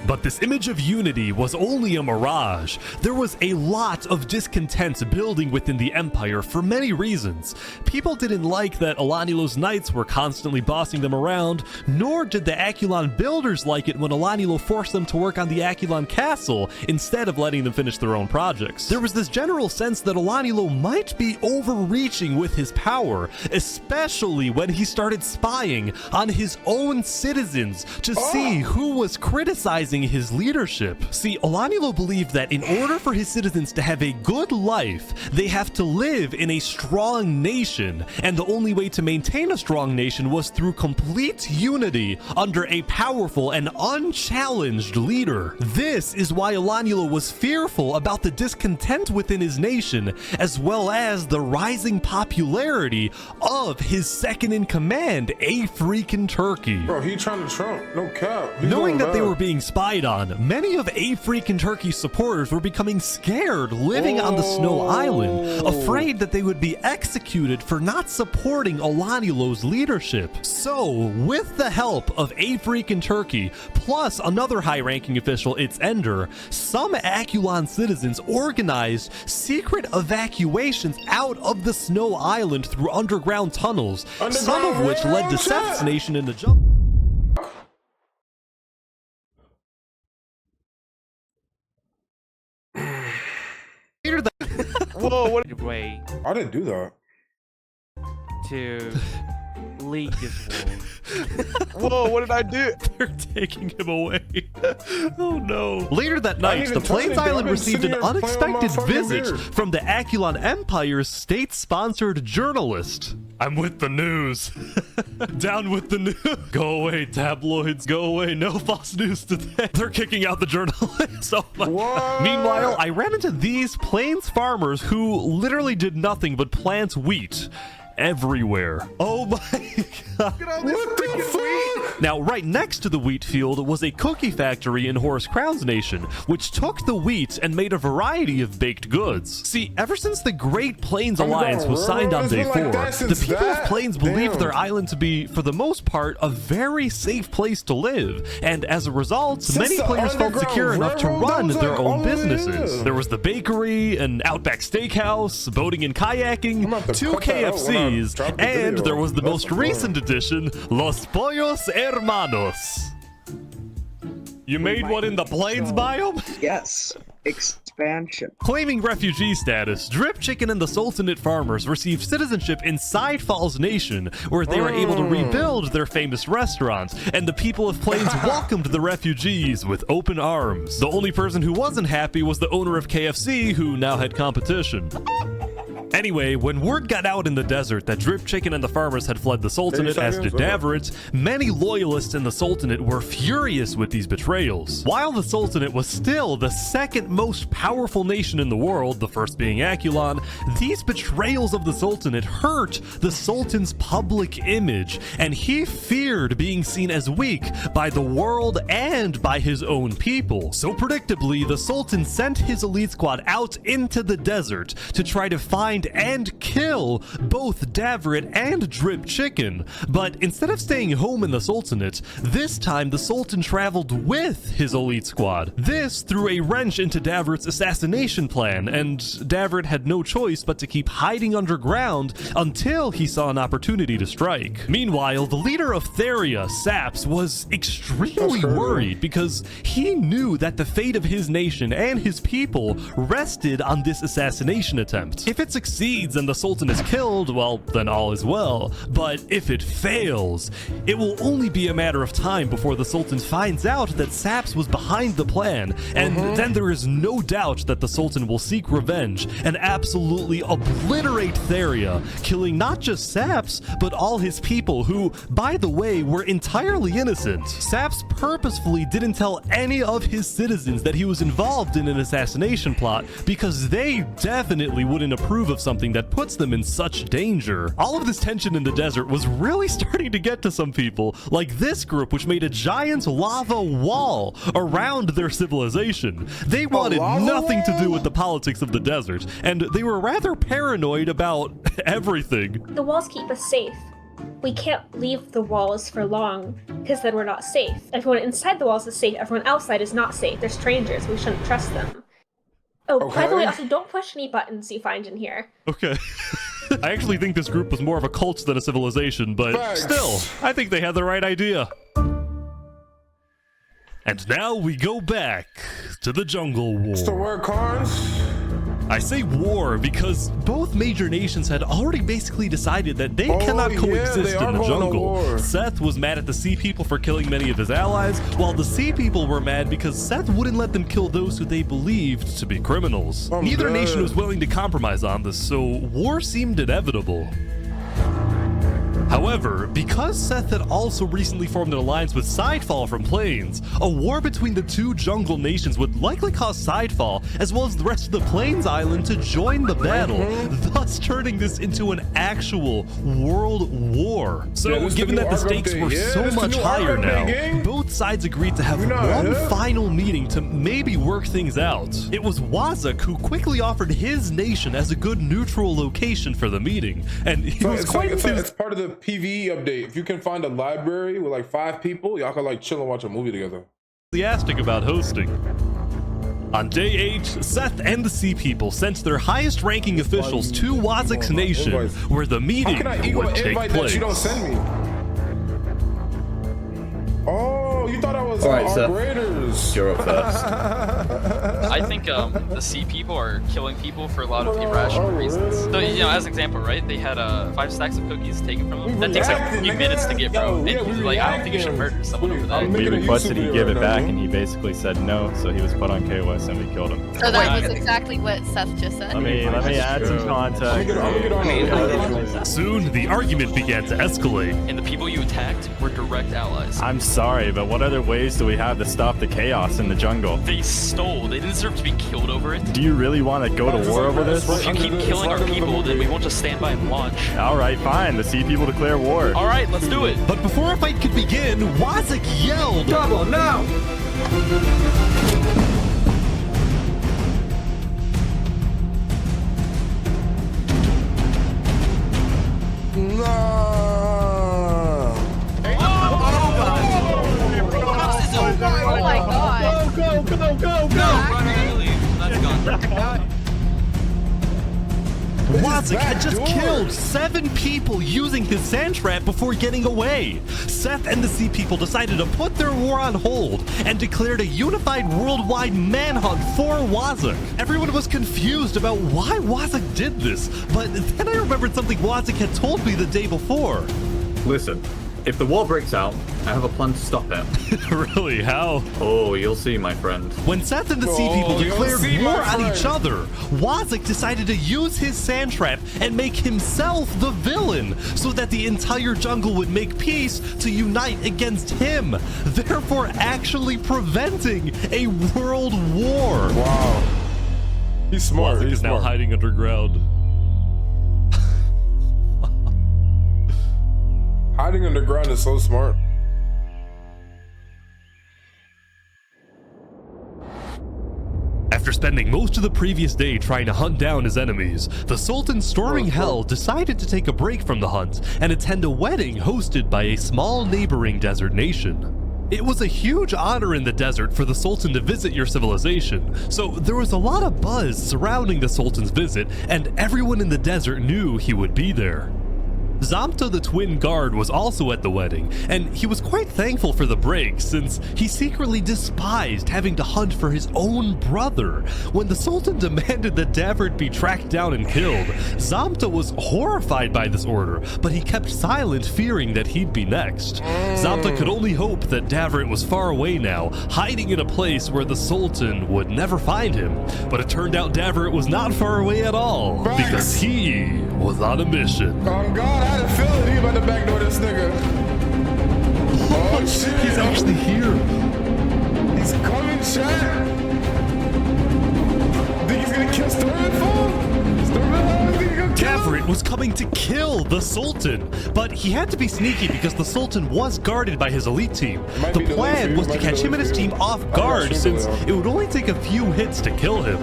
But this image of unity was only a mirage. There was a lot of discontent building within the Empire for many reasons. People didn't like that Alanilo's knights were constantly bossing them around, nor did the Aculon builders like it when Alanilo forced them to work on the Aculon castle instead of letting them finish their own projects. There was this general sense that Alanilo might be overreaching with his power, especially when he started spying on his own citizens to see who was criticizing his leadership. See, Alanilo believed that in order for his citizens to have a good life, they have to live in a strong nation, and the only way to maintain a strong nation was through complete unity under a powerful and unchallenged leader. This is why Alanilo was fearful about the discontent within his nation, as well as the rising popularity of his second-in-command, A Freakin' Turkey. Bro, he trying to trump. No cap. Knowing that they were being spied on, many of A Freakin' Turkey's supporters were becoming scared living on the Snow Island, afraid that they would be executed for not supporting Alanilo's leadership. So, with the help of A Freakin' Turkey, plus another high-ranking official, its Ender, some Aculon citizens organized secret evacuations out of the Snow Island through underground tunnels, some of which led to Seth's nation in the jungle. Whoa, what way I didn't do that. to lead this war? Whoa, what did I do? They're taking him away. Oh no. Later that night, the Plains Island received an unexpected visit from the Aculon Empire's state-sponsored journalist. I'm with the news. Down with the news. Go away, tabloids. Go away. No false news today. They're kicking out the journalist. Oh my. Meanwhile, I ran into these Plains farmers who literally did nothing but plant wheat everywhere. Oh my god. What the fuck? Now, right next to the wheat field was a cookie factory in Horus Crown's nation, which took the wheat and made a variety of baked goods. See, ever since the Great Plains Alliance was signed on day 4, the people of Plains believed their island to be, for the most part, a very safe place to live, and as a result, many players felt secure enough to run their own businesses. There was the bakery, an Outback Steakhouse, boating and kayaking, 2 KFCs, and there was the most recent addition, Los Pollos Hermanos. You made one in the Plains biome? Yes. Expansion. Claiming refugee status, Drip Chicken and the Sultanate farmers received citizenship in Sidefall's nation, where they were able to rebuild their famous restaurant, and the people of Plains welcomed the refugees with open arms. The only person who wasn't happy was the owner of KFC, who now had competition. Anyway, when word got out in the desert that Drip Chicken and the farmers had fled the Sultanate, as did Davrit, many loyalists in the Sultanate were furious with these betrayals. While the Sultanate was still the second most powerful nation in the world, the first being Aculon, these betrayals of the Sultanate hurt the Sultan's public image, and he feared being seen as weak by the world and by his own people. So predictably, the Sultan sent his elite squad out into the desert to try to find and kill both Davrit and Drip Chicken. But instead of staying home in the Sultanate, this time the Sultan traveled with his elite squad. This threw a wrench into Davrit's assassination plan, and Davrit had no choice but to keep hiding underground until he saw an opportunity to strike. Meanwhile, the leader of Theria, Saps, was extremely worried because he knew that the fate of his nation and his people rested on this assassination attempt. If it succeeds and the Sultan is killed, well, then all is well. But if it fails, it will only be a matter of time before the Sultan finds out that Saps was behind the plan, and then there is no doubt that the Sultan will seek revenge and absolutely obliterate Theria, killing not just Saps, but all his people who, by the way, were entirely innocent. Saps purposefully didn't tell any of his citizens that he was involved in an assassination plot because they definitely wouldn't approve of something that puts them in such danger. All of this tension in the desert was really starting to get to some people, like this group, which made a giant lava wall around their civilization. They wanted nothing to do with the politics of the desert, and they were rather paranoid about everything. The walls keep us safe, we can't leave the walls for long because then we're not safe. Everyone inside the walls is safe. Everyone outside is not safe. They're strangers. We shouldn't trust them. Oh, by the way, also don't push any buttons you find in here. Okay. I actually think this group was more of a cult than a civilization, but still, I think they had the right idea. And now we go back to the Jungle War. What's the word, Carnes? I say war because both major nations had already basically decided that they cannot coexist in the jungle. Seth was mad at the Sea People for killing many of his allies, while the Sea People were mad because Seth wouldn't let them kill those who they believed to be criminals. Neither nation was willing to compromise on this, so war seemed inevitable. However, because Seth had also recently formed an alliance with Sidefall from Plains, a war between the two jungle nations would likely cause Sidefall, as well as the rest of the Plains Island, to join the battle, thus turning this into an actual world war. So, given that the stakes were so much higher now, both sides agreed to have one final meeting to maybe work things out. It was Wazak who quickly offered his nation as a good neutral location for the meeting, and he was quite it's part of the PvE update. If you can find a library with like 5 people, y'all can like chill and watch a movie together. Enthusiastic about hosting. On day 8, Seth and the Sea People sent their highest ranking officials to Wazak's nation, where the meeting How can I equal would take invite place. that you don't send me? Oh, you thought I was All right, our Seth. graders. You're up first. I think the Sea People are killing people for a lot of irrational reasons. So, you know, as an example, right? They had 5 stacks of cookies taken from them. That takes like a few minutes to get, bro. And he's like, I don't think you should murder someone over that. We requested he give it back, and he basically said no, so he was put on KOS and we killed him. So that was exactly what Seth just said. Let me add some context. Soon, the argument began to escalate. And the people you attacked were direct allies. I'm sorry, but what other ways do we have to stop the chaos in the jungle? They stole. They didn't deserve to be killed over it. Do you really want to go to war over this? If you keep killing our people, then we won't just stand by and watch. Alright, fine. The Sea People declare war. Alright, let's do it. But before a fight could begin, Wazak yelled, "Double, no!" Oh my god. Go. Wazak had just killed 7 people using his sand trap before getting away. Seth and the Sea People decided to put their war on hold and declared a unified worldwide manhunt for Wazak. Everyone was confused about why Wazak did this, but then I remembered something Wazak had told me the day before. Listen, if the war breaks out, I have a plan to stop it. Really? How? Oh, you'll see, my friend. When Seth and the Sea People declared war on each other, Wazak decided to use his sand trap and make himself the villain so that the entire jungle would make peace to unite against him, therefore actually preventing a world war. Wow. He's smart. Wazak is now hiding underground. Hiding underground is so smart. After spending most of the previous day trying to hunt down his enemies, the Sultan storming hell decided to take a break from the hunt and attend a wedding hosted by a small neighboring desert nation. It was a huge honor in the desert for the Sultan to visit your civilization, so there was a lot of buzz surrounding the Sultan's visit, and everyone in the desert knew he would be there. Zamta the Twin Guard was also at the wedding, and he was quite thankful for the break since he secretly despised having to hunt for his own brother. When the Sultan demanded that Davert be tracked down and killed, Zamta was horrified by this order, but he kept silent, fearing that he'd be next. Zamta could only hope that Davert was far away now, hiding in a place where the Sultan would never find him. But it turned out Davert was not far away at all, because he was on a mission. Oh God, I had a feeling he about to backdoor this nigga. Oh shit. He's actually here. He's coming, chat. Think he's gonna kill Stormfall? Stormfall? Think he's gonna kill him? Davert was coming to kill the Sultan, but he had to be sneaky because the Sultan was guarded by his elite team. The plan was to catch him and his team off guard since it would only take a few hits to kill him.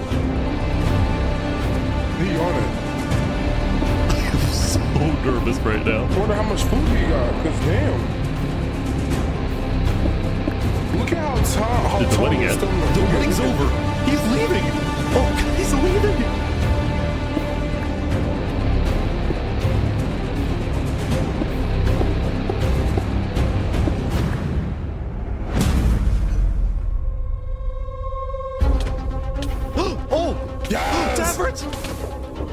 He on it. So nervous right now. I wonder how much food he got, cause damn. Look at how Did the wedding end? The wedding's over. He's leaving. Oh, he's leaving. Oh, yes! Davert!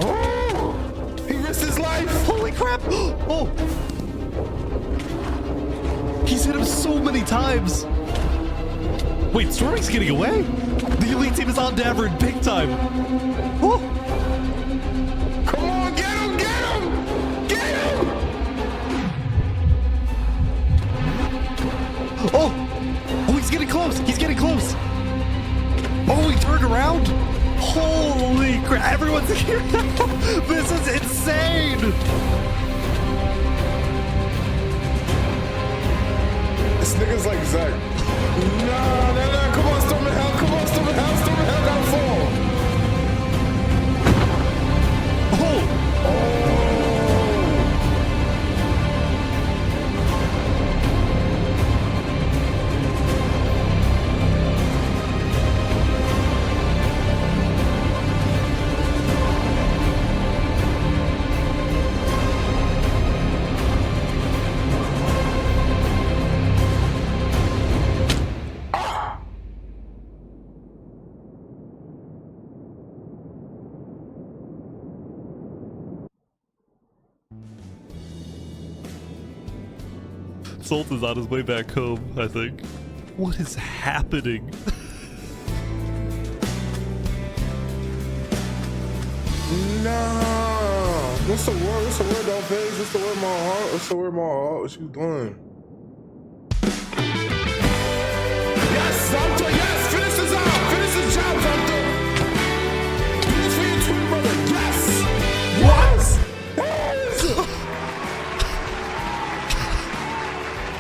Oh, he risked his life. Holy crap! Oh, he's hit him so many times. Wait, Storming's getting away? The elite team is on Davert big time. Oh. Come on, get him, get him, get him! Oh, he's getting close. He's getting close. Oh, he turned around. Holy crap! Everyone's here now. This is insane. This nigga's like Zach. No, come on, Storm and Hell, come on, Storm and Hell, Storm and Hell gotta fall. Oh! Sultan's on his way back home, I think. What is happening? No. What's the word? What's the word, though, Paige? What's the word, my heart? What's the word, my heart? What you doing? Yes, Zamto, yes! Finish this out! Finish this job, Zamto! Do this for your twin brother, yes! What?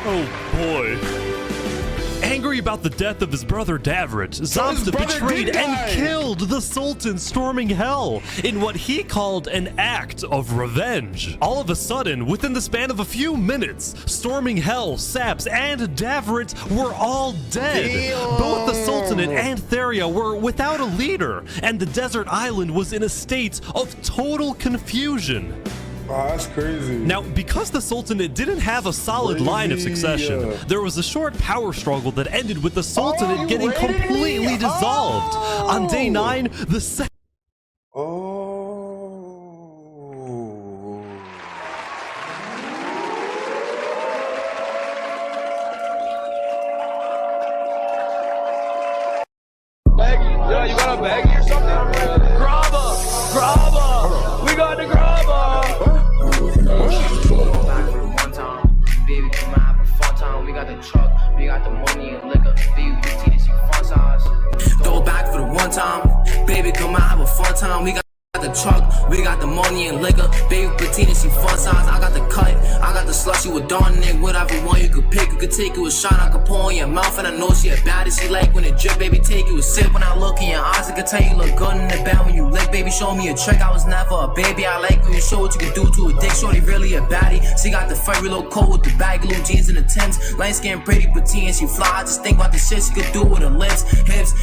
Oh boy. Angry about the death of his brother Davert, Zamta betrayed and killed the Sultan, storming Hell in what he called an act of revenge. All of a sudden, within the span of a few minutes, storming Hell, Saps, and Davert were all dead. Damn. Both the Sultanate and Theria were without a leader, and the desert island was in a state of total confusion. Oh, that's crazy. Now, because the Sultanate didn't have a solid line of succession, there was a short power struggle that ended with the Sultanate getting completely dissolved. On day 9, the Yo, you got a baggie or something? Grabber! Grabber! We got the grabber! Baby, come out, have a fun time. We got the truck, we got the money and liquor. Baby, we see this, you fun size. Throw it back for the one time. Baby, come out, have a fun time. We got the truck, we got the money and liquor. Baby, Patina, she fun size. I got the cut, I got the slushy with Dawn Nick. Whatever one you could pick, you could take it with shine. I could pour in your mouth, and I know she a baddie. She like when it drip, baby, take it with sip. When I look in your eyes, I can tell you look good in the bed when you lick. Baby, show me a trick. I was never a baby. I like when you show what you can do to a dick. Shorty really a baddie. She got the furry little coat with the baggy little jeans and the Timbs. Light skin, pretty, Patina, she fly. I just think about the shit she could do with her lips, hips,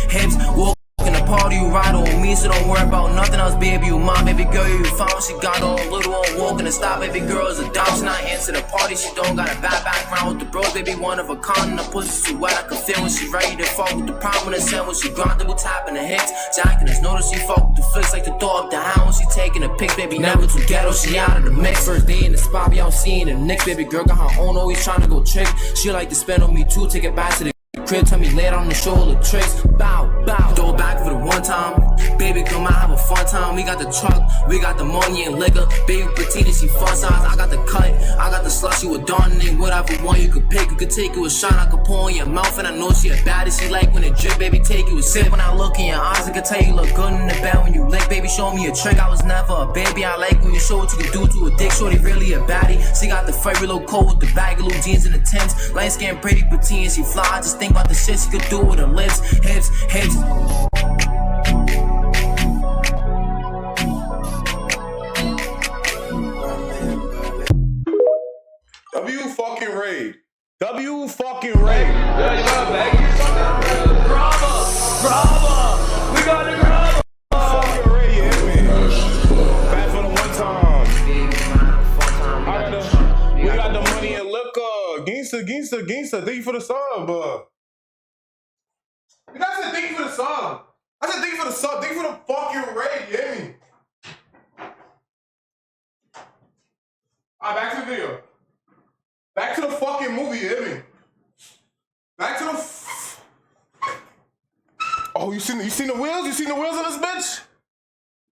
walk. In the party, you ride on me, so don't worry about nothing else, baby. You mine, baby girl, you found. She got all little on walking and stop, baby girl is a dog. She not into the party, she don't got a bad background with the bros, baby. One of a kind, and the pussy too wet. I can feel when she ready to fall with the prime when it's sand. When she grind double tapping the hits, Jacking us notice she fuck with the flicks like the dog, the hound. When she taking a pic, baby, never too ghetto. She out of the mix. First day in the spot, we out seeing the Nick, baby girl got her own, always trying to go trick. She like to spend on me too, take it back to the crib, tell me lay it on the shoulder tricks. Bow, bow, throw it back for the one time. Baby, come out, have a fun time. We got the truck, we got the money and liquor. Baby, Patina, she fun size. I got the cut, I got the slushy with Dawn Nick. Whatever one you could pick, you could take it with shine. I could pour in your mouth, and I know she a baddie. She like when it drip, baby, take it with sip. When I look in your eyes, I can tell you look good in the bed when you lick. Baby, show me a trick. I was never a baby. I like when you show what you can do to a dick. Shorty really a baddie. She got the furry little coat with the baggy little jeans and the Timbs. Light skin, pretty, Patina, she fly. I just think about the shit she could do with her lips, hips, hips. W fucking raid. W fucking raid. Yeah, you got a baggie or something? Grabba! We got the grabba! Fucking raid, you hit me. Back for the one time. We got the money and liquor. Gangsta. Thank you for the sub. I said thank you for the sub. I said thank you for the sub. Thank you for the fucking raid, you hit me. Alright, back to the video. Back to the fucking movie, you hear me? Back to the oh, you seen the wheels? You seen the wheels on this bitch?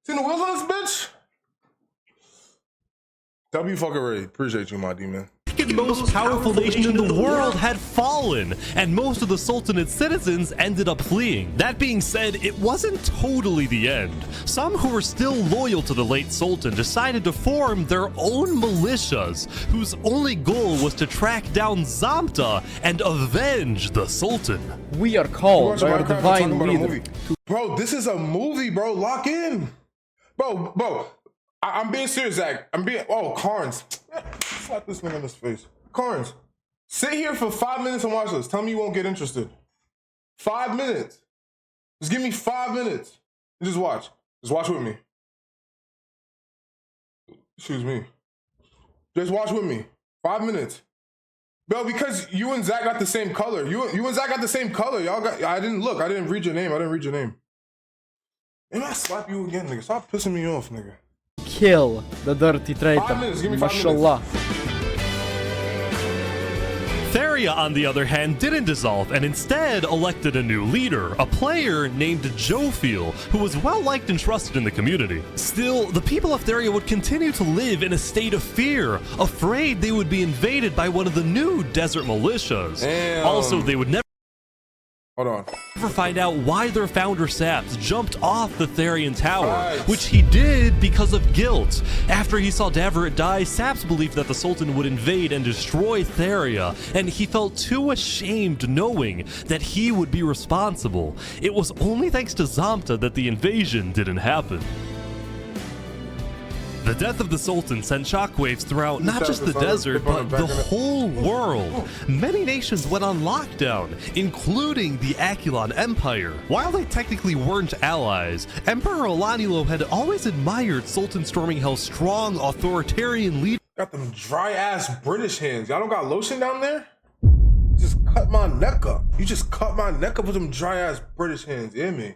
Seen the wheels on this bitch? W fucking Ray. Appreciate you, my D, man. The most powerful nation in the world had fallen, and most of the Sultanate's citizens ended up fleeing. That being said, it wasn't totally the end. Some who were still loyal to the late Sultan decided to form their own militias, whose only goal was to track down Zamta and avenge the Sultan. We are called by our divine leader. Bro, this is a movie, bro. Lock in. Bro. I'm being serious, Zach. Oh, Carnes. Slap this nigga in his face. Carnes, sit here for 5 minutes and watch this. Tell me you won't get interested. 5 minutes. Just give me 5 minutes. And just watch. Just watch with me. Excuse me. Just watch with me. 5 minutes. Bro, because you and Zach got the same color. You and Zach got the same color. Y'all got. I didn't look. I didn't read your name. And I slap you again, nigga. Stop pissing me off, nigga. Kill the dirty traitor. 5 minutes, give me 5 Mashallah. Theria, on the other hand, didn't dissolve and instead elected a new leader, a player named Jophiel, who was well liked and trusted in the community. Still, the people of Theria would continue to live in a state of fear, afraid they would be invaded by one of the new desert militias. Damn. Also, they would never Hold on. find out why their founder Saps jumped off the Therian tower, which he did because of guilt. After he saw Davarit die, Saps believed that the Sultan would invade and destroy Theria, and he felt too ashamed knowing that he would be responsible. It was only thanks to Zamta that the invasion didn't happen. The death of the Sultan sent shockwaves throughout not just the desert, but the whole world. Many nations went on lockdown, including the Akulon Empire. While they technically weren't allies, Emperor Olanilo had always admired Sultan Storminghell's strong, authoritarian leader. Got them dry-ass British hands. Y'all don't got lotion down there? Just cut my neck up. You just cut my neck up with them dry-ass British hands. You hear me?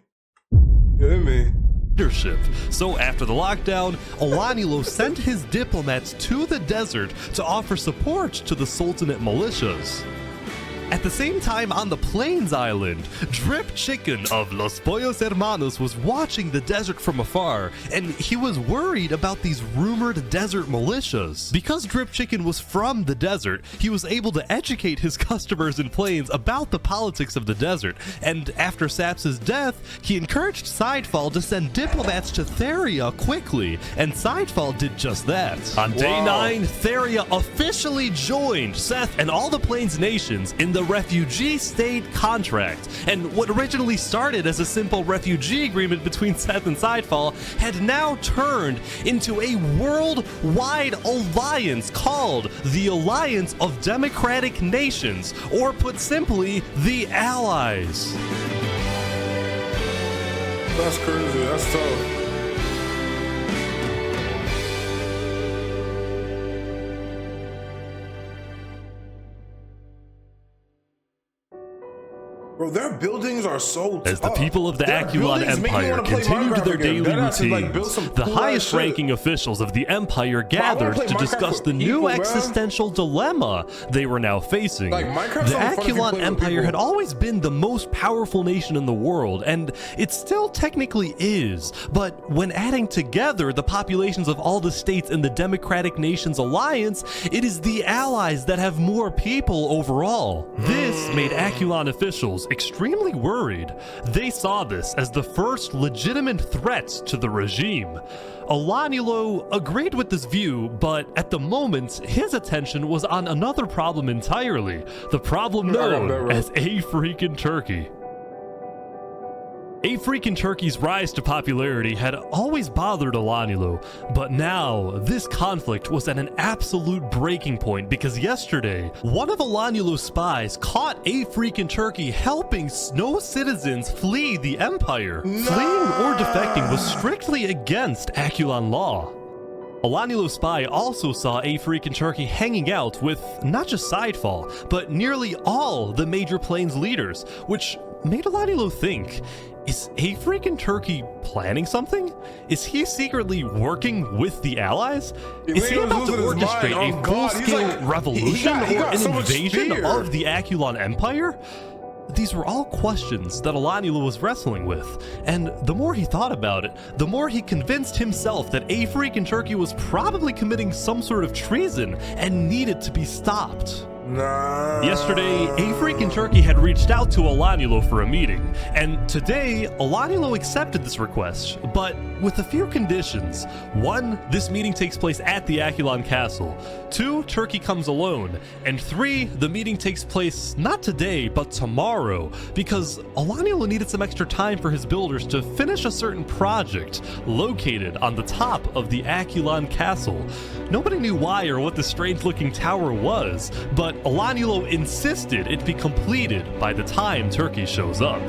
You hear me? Leadership. So after the lockdown, Olanilo sent his diplomats to the desert to offer support to the Sultanate militias. At the same time, on the Plains Island, Drip Chicken of Los Pollos Hermanos was watching the desert from afar, and he was worried about these rumored desert militias. Because Drip Chicken was from the desert, he was able to educate his customers in Plains about the politics of the desert, and after Saps' death, he encouraged Sidefall to send diplomats to Theria quickly, and Sidefall did just that. On day 9, Theria officially joined Seth and all the Plains nations in the refugee state contract, and what originally started as a simple refugee agreement between Seth and Sidefall had now turned into a worldwide alliance called the Alliance of Democratic Nations, or put simply, the Allies. That's crazy, that's tough. Bro, their buildings are so tough. As the people of the Akulon Empire continued their daily routines, the highest-ranking officials of the Empire gathered to discuss the new existential dilemma they were now facing. The Akulon Empire had always been the most powerful nation in the world, and it still technically is. But when adding together the populations of all the states in the Democratic Nations Alliance, it is the allies that have more people overall. This made Akulon officials extremely worried. They saw this as the first legitimate threat to the regime. Olanilo agreed with this view, but at the moment, his attention was on another problem entirely, the problem known as A Freaking Turkey. A Freakin' Turkey's rise to popularity had always bothered Alanilu, but now this conflict was at an absolute breaking point because yesterday, one of Alanilu's spies caught A Freakin' Turkey helping Snow citizens flee the Empire. Fleeing or defecting was strictly against Aculon law. Alanilu's spy also saw A Freakin' Turkey hanging out with not just Sidefall, but nearly all the Major Plains leaders, which made Alanilu think, is A Freakin' Turkey planning something? Is he secretly working with the Allies? Is he about to orchestrate a full-scale revolution or an invasion of the Aculon Empire? These were all questions that Alanilu was wrestling with, and the more he thought about it, the more he convinced himself that A Freakin' Turkey was probably committing some sort of treason and needed to be stopped. Yesterday, A Freakin' Turkey had reached out to Alanilu for a meeting, and today, Alanilu accepted this request, but with a few conditions. 1, this meeting takes place at the Aculon Castle. 2, Turkey comes alone. And 3, the meeting takes place not today, but tomorrow, because Alanilu needed some extra time for his builders to finish a certain project located on the top of the Aculon Castle. Nobody knew why or what the strange-looking tower was, but Alanilu insisted it be completed by the time Turkey shows up.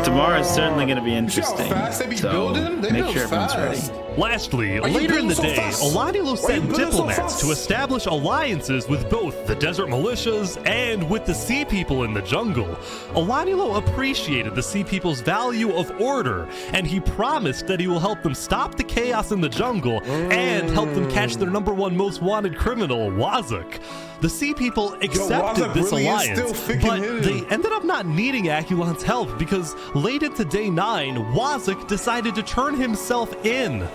Tomorrow is certainly going to be interesting. So make sure everyone's ready. Lastly, later in the day, Alanilu sent diplomats to establish alliances with both the Desert Militias and with the Sea People in the jungle. Alanilu appreciated the Sea People's value of order, and he promised that he will help them stop the chaos in the jungle and help them catch their #1 most wanted criminal, Wazuk. The Sea People accepted this alliance, but they ended up not needing Aculon's help because late into day 9, Wazuk decided to turn himself in.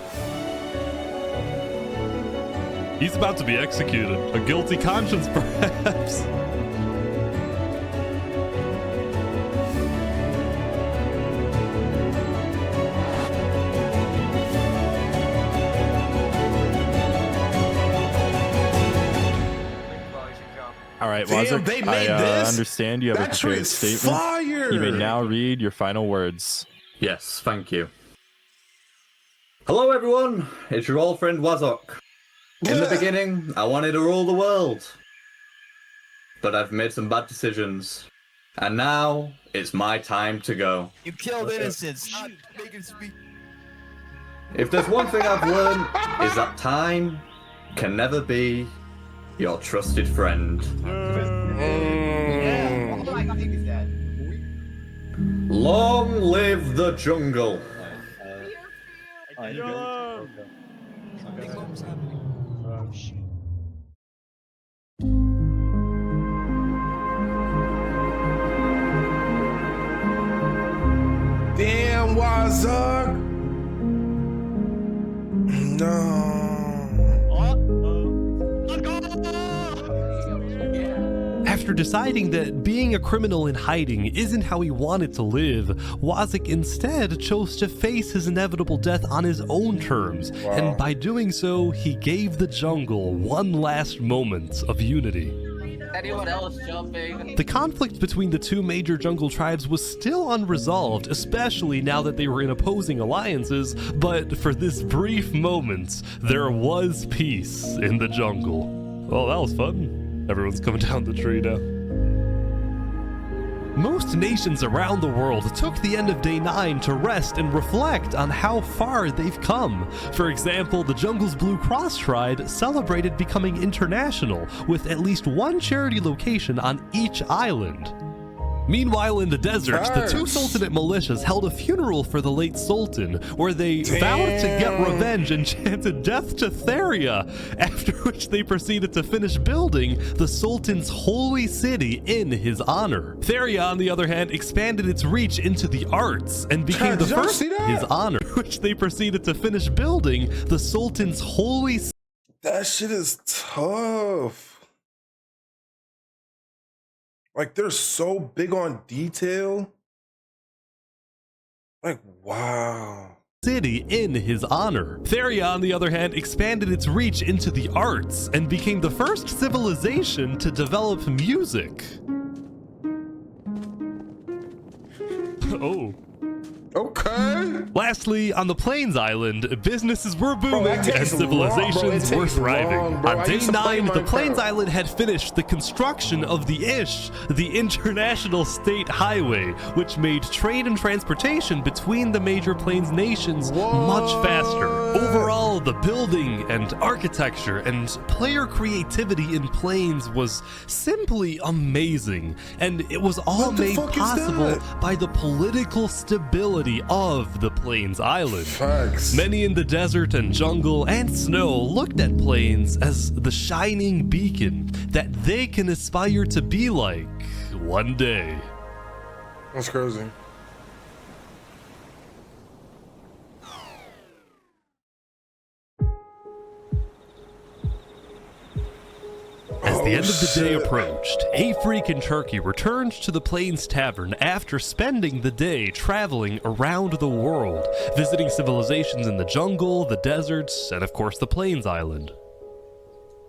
He's about to be executed. A guilty conscience, perhaps. All right, Damn, Wazuk, they I made this? understand you have That a tree prepared is statement. fire! You may now read your final words. Yes, thank you. Hello everyone, it's your old friend Wazuk. In the beginning, I wanted to rule the world. But I've made some bad decisions. And now, it's my time to go. You killed innocents. Not making speak. If there's one thing I've learned, is that time can never be your trusted friend. Long live the jungle. Damn, Wazuk. No. After deciding that being a criminal in hiding isn't how he wanted to live, Wazuk instead chose to face his inevitable death on his own terms, and by doing so, he gave the jungle one last moment of unity. Anyone else jumping? The conflict between the two major jungle tribes was still unresolved, especially now that they were in opposing alliances, but for this brief moment, there was peace in the jungle. Well, that was fun. Everyone's coming down the tree now. Most nations around the world took the end of day 9 to rest and reflect on how far they've come. For example, the jungle's Blue Cross tribe celebrated becoming international, with at least one charity location on each island. Meanwhile, in the desert, the two Sultanate militias held a funeral for the late Sultan, where they vowed to get revenge and chanted death to Theria, after which they proceeded to finish building the Sultan's holy city in his honor. Theria, on the other hand, expanded its reach into the arts and became the first in his honor, which they proceeded to finish building the Sultan's holy city. That shit is tough. Like, they're so big on detail. Like, wow. City in his honor. Theria, on the other hand, expanded its reach into the arts and became the first civilization to develop music. Oh. Okay. Lastly, on the Plains Island, businesses were booming that and takes civilizations long, were thriving. long, bro. On I day used to play 9, the Minecraft. Plains Island had finished the construction of the ISH, the International State Highway, which made trade and transportation between the major Plains nations much faster. Overall, the building and architecture and player creativity in Plains was simply amazing, and it was all What the made fuck is possible that? by the political stability of the Plains Island. Facts. Many in the desert and jungle and snow looked at Plains as the shining beacon that they can aspire to be like one day. That's crazy. As the end of the day approached, A Freak and Turkey returned to the Plains Tavern after spending the day traveling around the world, visiting civilizations in the jungle, the deserts, and of course the Plains Island.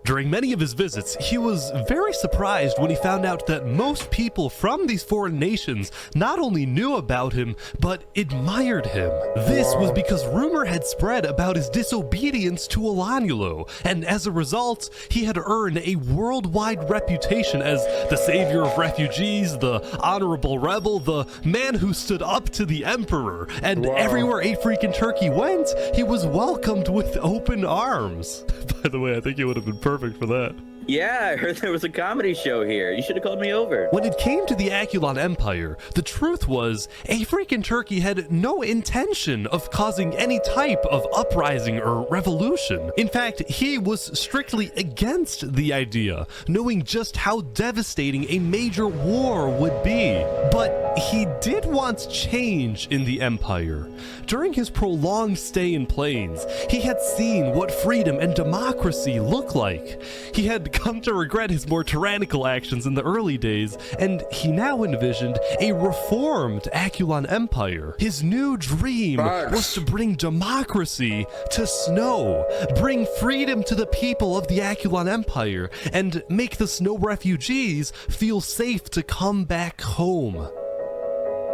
During many of his visits, he was very surprised when he found out that most people from these foreign nations not only knew about him, but admired him. This was because rumor had spread about his disobedience to Alanyulo, and as a result, he had earned a worldwide reputation as the savior of refugees, the honorable rebel, the man who stood up to the emperor, and everywhere A Freak and Turkey went, he was welcomed with open arms. By the way, I think he would have been perfect for that. Yeah, I heard there was a comedy show here. You should have called me over. When it came to the Akulon Empire, the truth was, A Freak and Turkey had no intention of causing any type of uprising or revolution. In fact, he was strictly against the idea, knowing just how devastating a major war would be. But he did want change in the Empire. During his prolonged stay in Plains, he had seen what freedom and democracy look like. He had come to regret his more tyrannical actions in the early days, and he now envisioned a reformed Akulon Empire. His new dream was to bring democracy to Snow, bring freedom to the people of the Akulon Empire, and make the Snow refugees feel safe to come back home.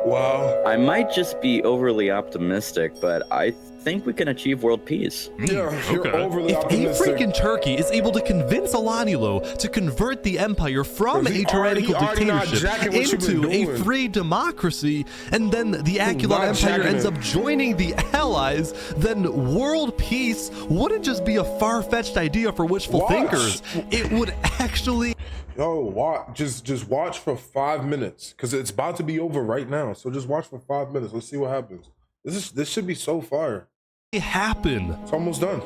Wow. I might just be overly optimistic, but I think we can achieve world peace. Yeah, you're overly If A optimistic. Freak Turkey is able to convince Alanyulo to convert the empire from a tyrannical dictatorship into a free democracy, and then the Akulon Empire ends up joining the Allies, then world peace wouldn't just be a far-fetched idea for wishful thinkers. It would actually... Yo, watch, just watch for 5 minutes, because it's about to be over right now. So just watch for 5 minutes. Let's see what happens. This should be so fire. Happen. It's almost done.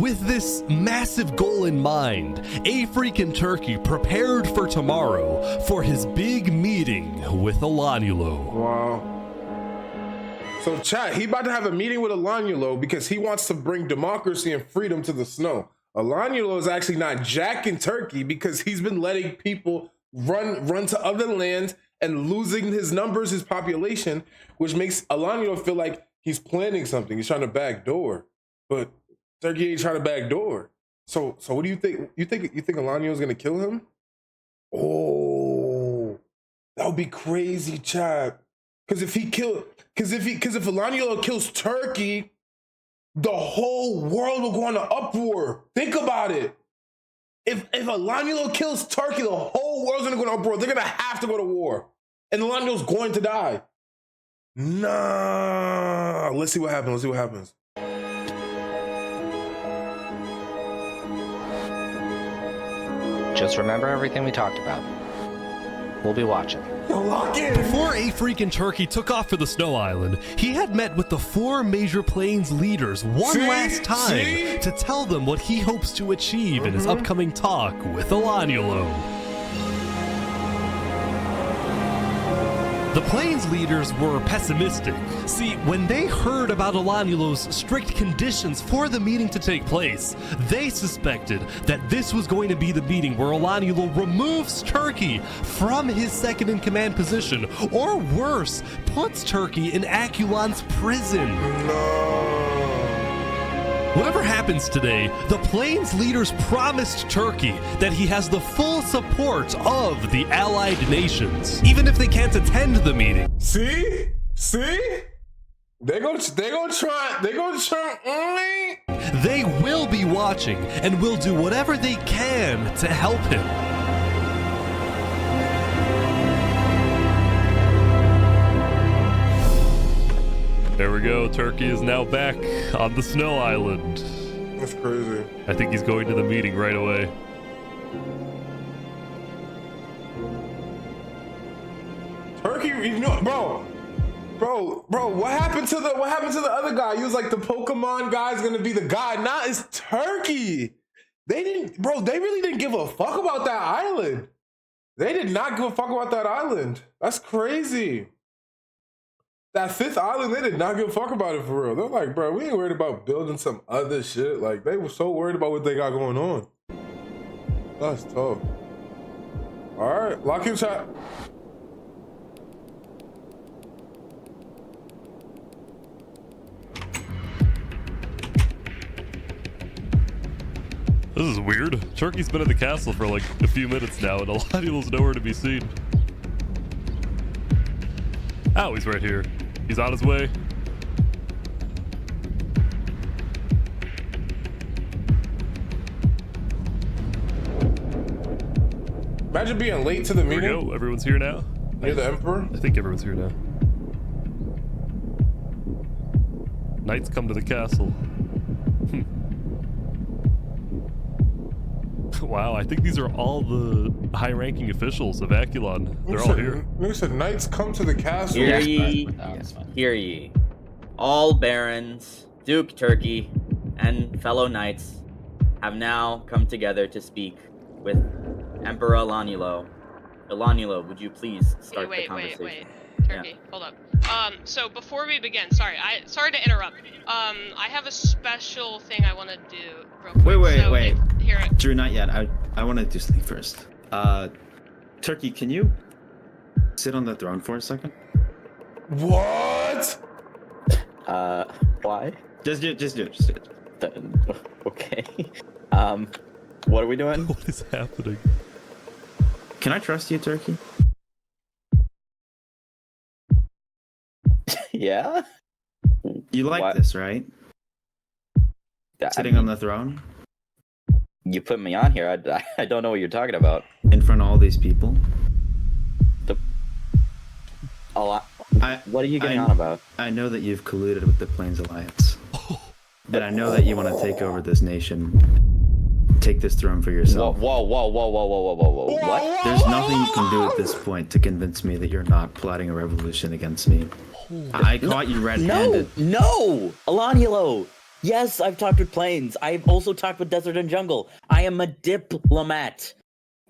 With this massive goal in mind, A Freak and Turkey prepared for tomorrow for his big meeting with Alanyulo. Wow. So chat, he about to have a meeting with Alanyulo because he wants to bring democracy and freedom to the Snow. Alanyulo is actually not jacking Turkey because he's been letting people run to other lands and losing his numbers, his population, which makes Alanyulo feel like he's planning something. He's trying to backdoor, but Turkey ain't trying to backdoor. So what do you think? You think Alanyulo's gonna kill him? Oh, that would be crazy, chat. Because if Alanyulo kills Turkey, the whole world will go into uproar. Think about it. If Alanyulo kills Turkey, the whole world's gonna go into uproar. They're gonna have to go to war. And Alanyulo's going to die. Nah. Let's see what happens. Let's see what happens. Just remember everything we talked about. We'll be watching. Before A Freak and Turkey took off for the Snow Island, he had met with the 4 major Plains leaders one last time to tell them what he hopes to achieve in his upcoming talk with Alanyulo. The Plains leaders were pessimistic. See, when they heard about Alanyulo's strict conditions for the meeting to take place, they suspected that this was going to be the meeting where Alanyulo removes Turkey from his second-in-command position, or worse, puts Turkey in Akulon's prison. Whatever happens today, the Plains leaders promised Turkey that he has the full support of the allied nations, even if they can't attend the meeting. See? See? They gonna try. They will be watching and will do whatever they can to help him. There we go. Turkey is now back on the Snow Island. That's crazy. I think he's going to the meeting right away. Turkey, you know, bro, what happened to the other guy? He was like the Pokemon guy's gonna be the guy. Nah, it's Turkey. They really didn't give a fuck about that island. They did not give a fuck about that island. That's crazy. That 5th island, they did not give a fuck about it for real. They're like, bro, we ain't worried about building some other shit. Like, they were so worried about what they got going on. That's tough. All right, lock in chat. This is weird. Turkey's been in the castle for like a few minutes now, and Alaniel's nowhere to be seen. Oh, he's right here. He's on his way. Imagine being late to the meeting. Here we go. Everyone's here now. You're the Emperor? I think everyone's here now. Knights come to the castle. Wow, I think these are all the high-ranking officials of Akulon. They're all here. You said knights come to the castle. Hear ye, hear ye. All barons, Duke Turkey, and fellow knights have now come together to speak with Emperor Alanielo. Alanielo, would you please start the conversation? Wait. Turkey, hold up. So before we begin, sorry to interrupt. I have a special thing I want to do real quick. Wait. Hear it. Drew, not yet. I want to do something first. Turkey, can you sit on the throne for a second? What? Why? Just do it. Okay. What are we doing? What is happening? Can I trust you, Turkey? Yeah? You like What? this, right? Sitting on the throne? You put me on here. I don't know what you're talking about. In front of all these people? What are you getting on about? I know that you've colluded with the Plains Alliance. And I know that you want to take over this nation. Take this throne for yourself. Whoa. What? There's nothing you can do at this point to convince me that you're not plotting a revolution against me. I caught you red-handed. No! Alanielo! Yes, I've talked with Plains. I've also talked with Desert and Jungle. I am a diplomat.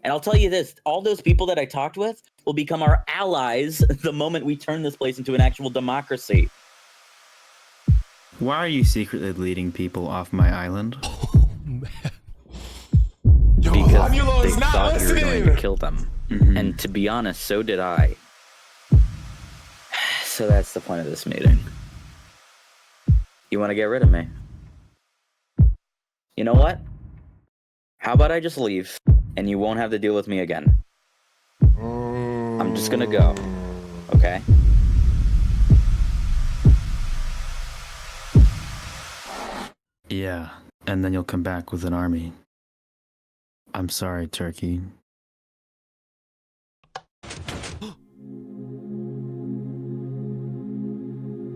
And I'll tell you this, all those people that I talked with will become our allies the moment we turn this place into an actual democracy. Why are you secretly leading people off my island? Oh, man. Because they thought we were going to kill them. Mm-hmm. And to be honest, so did I. So that's the point of this meeting. You want to get rid of me? You know what? How about I just leave, and you won't have to deal with me again? I'm just gonna go, okay? Yeah, and then you'll come back with an army. I'm sorry, Turkey.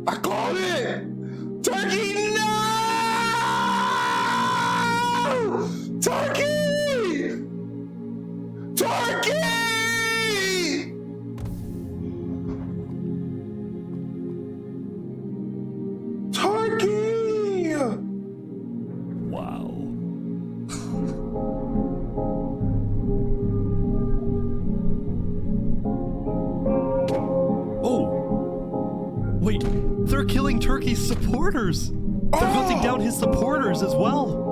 I called it! Turkey, no! Turkey! Turkey! Turkey! Wow. Oh. Wait, they're killing Turkey's supporters. They're hunting down his supporters as well.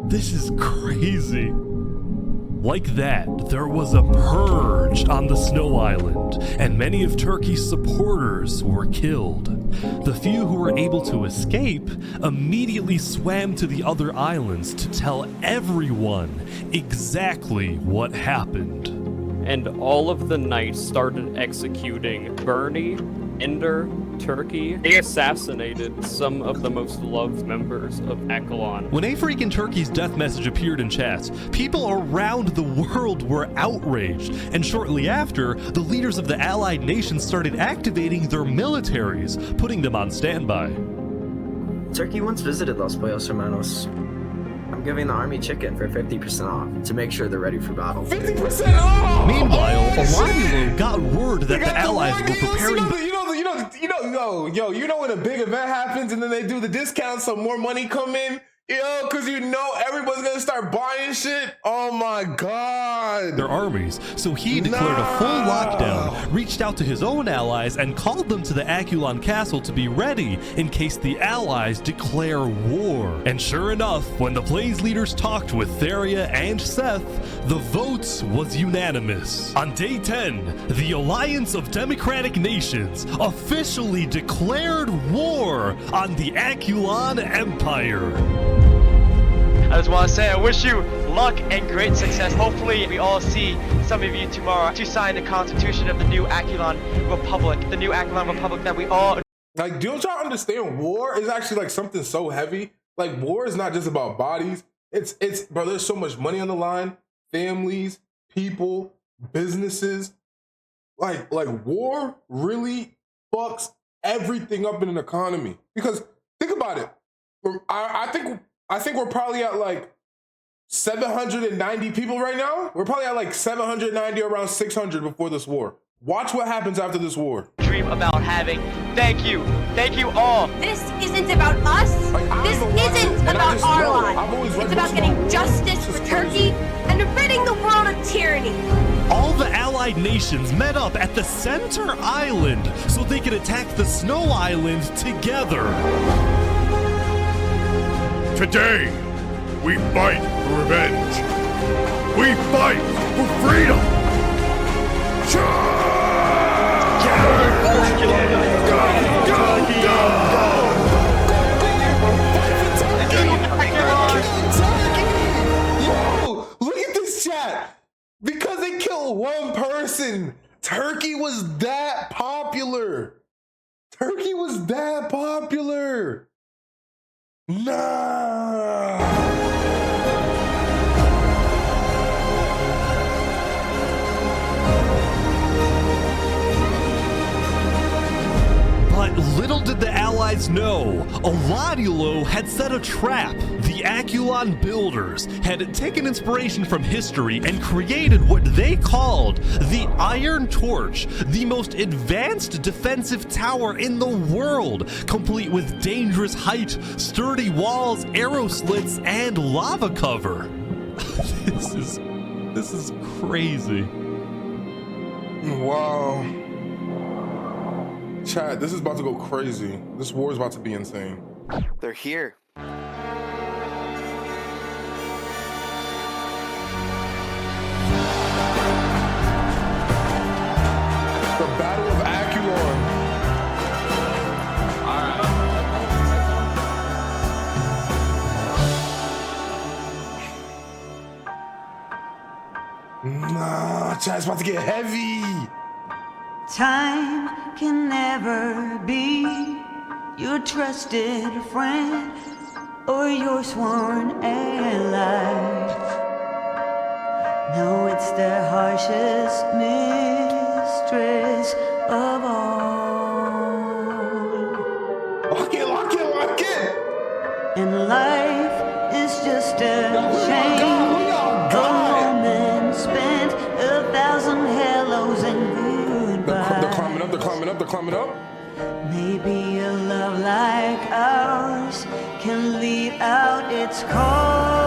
This is crazy. Like that, there was a purge on the Snow Island, and many of Turkey's supporters were killed. The few who were able to escape immediately swam to the other islands to tell everyone exactly what happened. And all of the knights started executing Bernie, Ender, Turkey, they assassinated some of the most loved members of Akalon. When a freaking Turkey's death message appeared in chats, people around the world were outraged, and shortly after, the leaders of the allied nations started activating their militaries, putting them on standby. Turkey once visited Los Pollos Hermanos. I'm giving the army chicken for 50% off to make sure they're ready for battle. 50% off! Meanwhile, Olajuwon got word that the allies were preparing. You know when a big event happens and then they do the discount so more money come in? Yo, because you know everyone's gonna start buying shit. Oh my god. Their armies, so he declared a full lockdown, reached out to his own allies, and called them to the Akulon castle to be ready in case the allies declare war. And sure enough, when the Blaze leaders talked with Theria and Seth, the vote was unanimous. On day 10, the Alliance of Democratic Nations officially declared war on the Akulon Empire. I just want to say I wish you luck and great success. Hopefully we all see some of you tomorrow to sign the constitution of the new Akulon Republic. The new Akulon Republic that we all... Like, don't y'all understand? War is actually like something so heavy. Like, war is not just about bodies. It's bro, there's so much money on the line. Families, people, businesses. Like war really fucks everything up in an economy. Because think about it. I think we're probably at like 790 people right now. We're probably at like 790, around 600 before this war. Watch what happens after this war. Dream about having. Thank you all. This isn't about us. This isn't about our lives. It's about getting justice for Turkey and ridding the world of tyranny. All the allied nations met up at the center island so they could attack the Snow Island together. Today, we fight for revenge. We fight for freedom. Yo, look at this chat. Because they killed one person, Turkey was that popular. Turkey was that popular. Nah. But little did the allies know, Olajuwon had set a trap. The Akulon builders had taken inspiration from history and created what they called the Iron Torch, the most advanced defensive tower in the world, complete with dangerous height, sturdy walls, arrow slits, and lava cover. This is crazy. Wow. Chat, this is about to go crazy. This war is about to be insane. They're here. The Battle of Akulon. Nah, chat, it's about to get heavy. Time can never be your trusted friend or your sworn ally. No, it's the harshest mistress of all. Lock it! And life is just a shame. A moment spent 1,000 hellos and goodbyes. They're climbing up. Maybe a love like ours can leave out its call.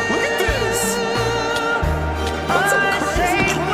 Look at this. That's crazy.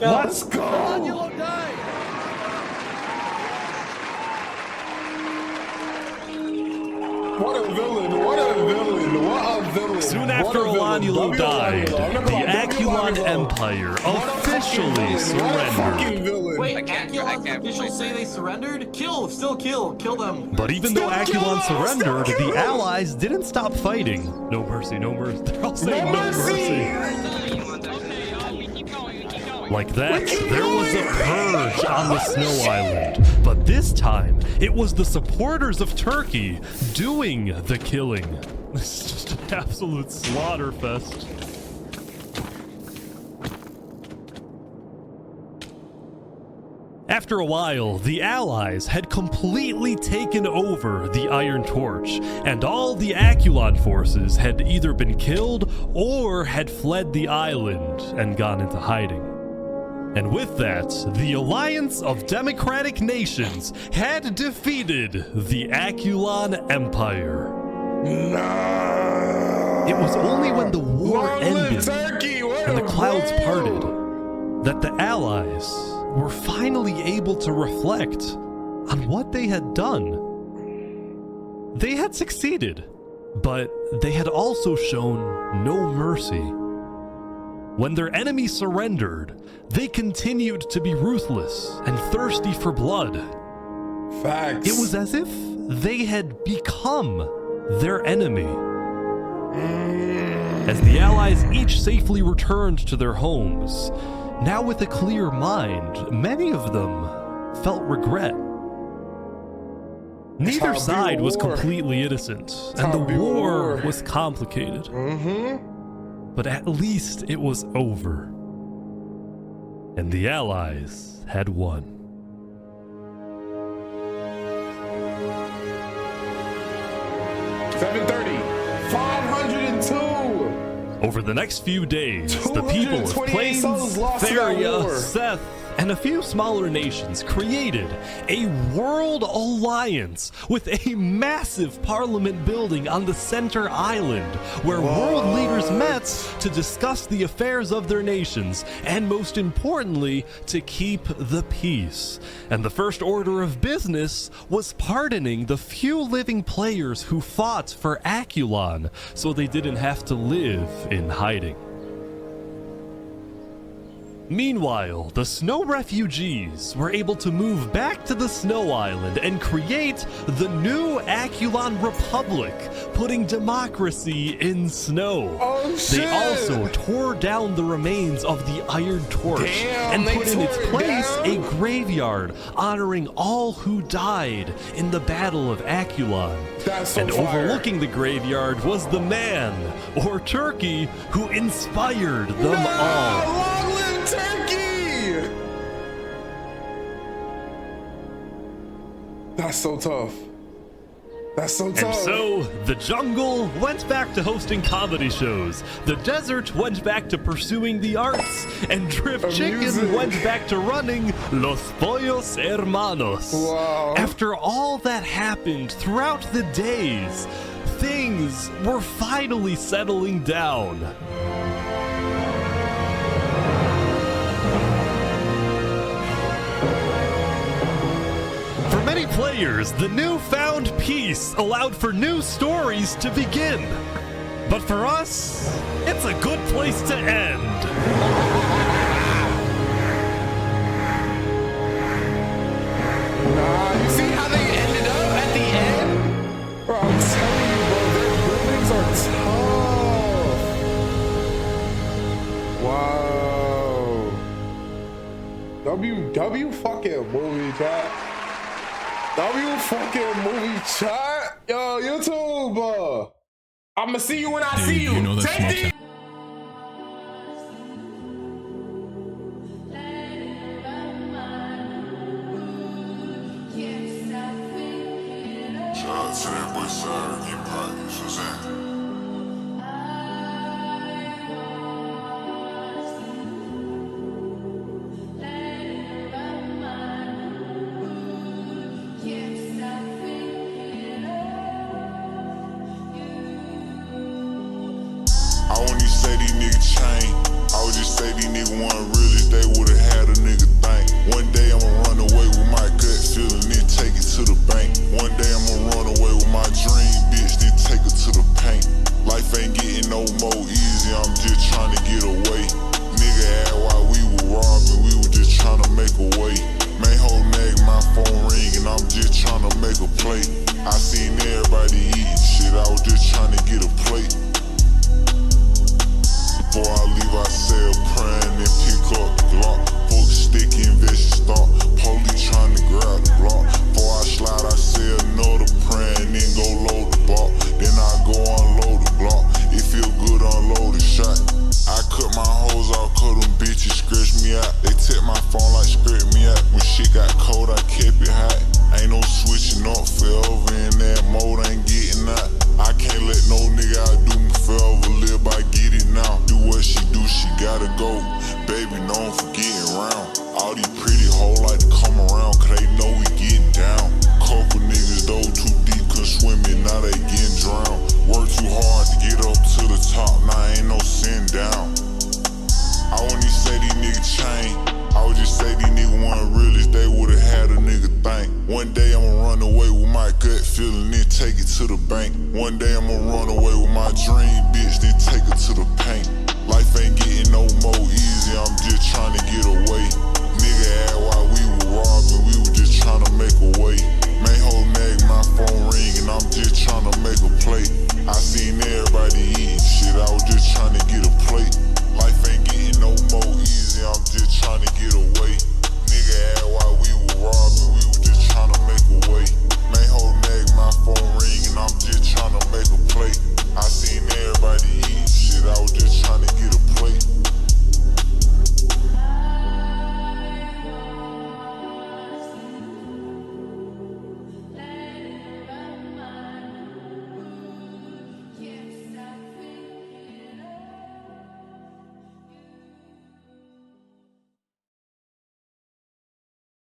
Let's go. What a villain! What a villain! What a villain! Soon after Olanulo died, the Aculon Empire officially surrendered. Wait, Aculon's officials say they surrendered? Still kill them. But even though Aculon surrendered, the Allies didn't stop fighting. No mercy, no mercy. They're all saying no mercy. Like that, there was a purge on the Snow Island. But this time, it was the supporters of Turkey doing the killing. This is just an absolute slaughter fest. After a while, the Allies had completely taken over the Iron Torch, and all the Aculon forces had either been killed or had fled the island and gone into hiding. And with that, the Alliance of Democratic Nations had defeated the Aculon Empire. No. It was only when the war ended and the clouds parted that the Allies were finally able to reflect on what they had done. They had succeeded, but they had also shown no mercy. When their enemy surrendered, they continued to be ruthless and thirsty for blood. Facts. It was as if they had become their enemy. As the Allies each safely returned to their homes, now with a clear mind, many of them felt regret. Neither side was completely innocent, and the war was complicated. But at least it was over. And the Allies had won. Over the next few days, the people of Plains, Feria, Seth, and a few smaller nations created a world alliance with a massive parliament building on the center island where world leaders met to discuss the affairs of their nations and, most importantly, to keep the peace. And the first order of business was pardoning the few living players who fought for Aculon so they didn't have to live in hiding. Meanwhile, the snow refugees were able to move back to the Snow Island and create the new Aculon Republic, putting democracy in snow. They also tore down the remains of the Iron Torch and put in its place a graveyard honoring all who died in the Battle of Aculon. And overlooking the graveyard was the man, or Turkey, who inspired them all. Turkey! That's so tough. That's so tough. And so, the jungle went back to hosting comedy shows, the desert went back to pursuing the arts, and Drip Chicken went back to running Los Pollos Hermanos. Wow. After all that happened throughout the days, things were finally settling down. For many players, the newfound peace allowed for new stories to begin. But for us, it's a good place to end. Nah, you see how they ended up at the end? Bro, I'm telling you, bro, their buildings are tough. Wow. W fucking movie chat. W fucking movie chat. Yo, YouTube. I'ma see you when I see you. You know that Take these. I wouldn't even say these niggas chain. I would just say these niggas weren't real. If they would've had bank. One day I'ma run away with my gut feeling, then take it to the bank. One day I'ma run away with my dream, bitch, then take it to the paint. Life ain't getting no more easy.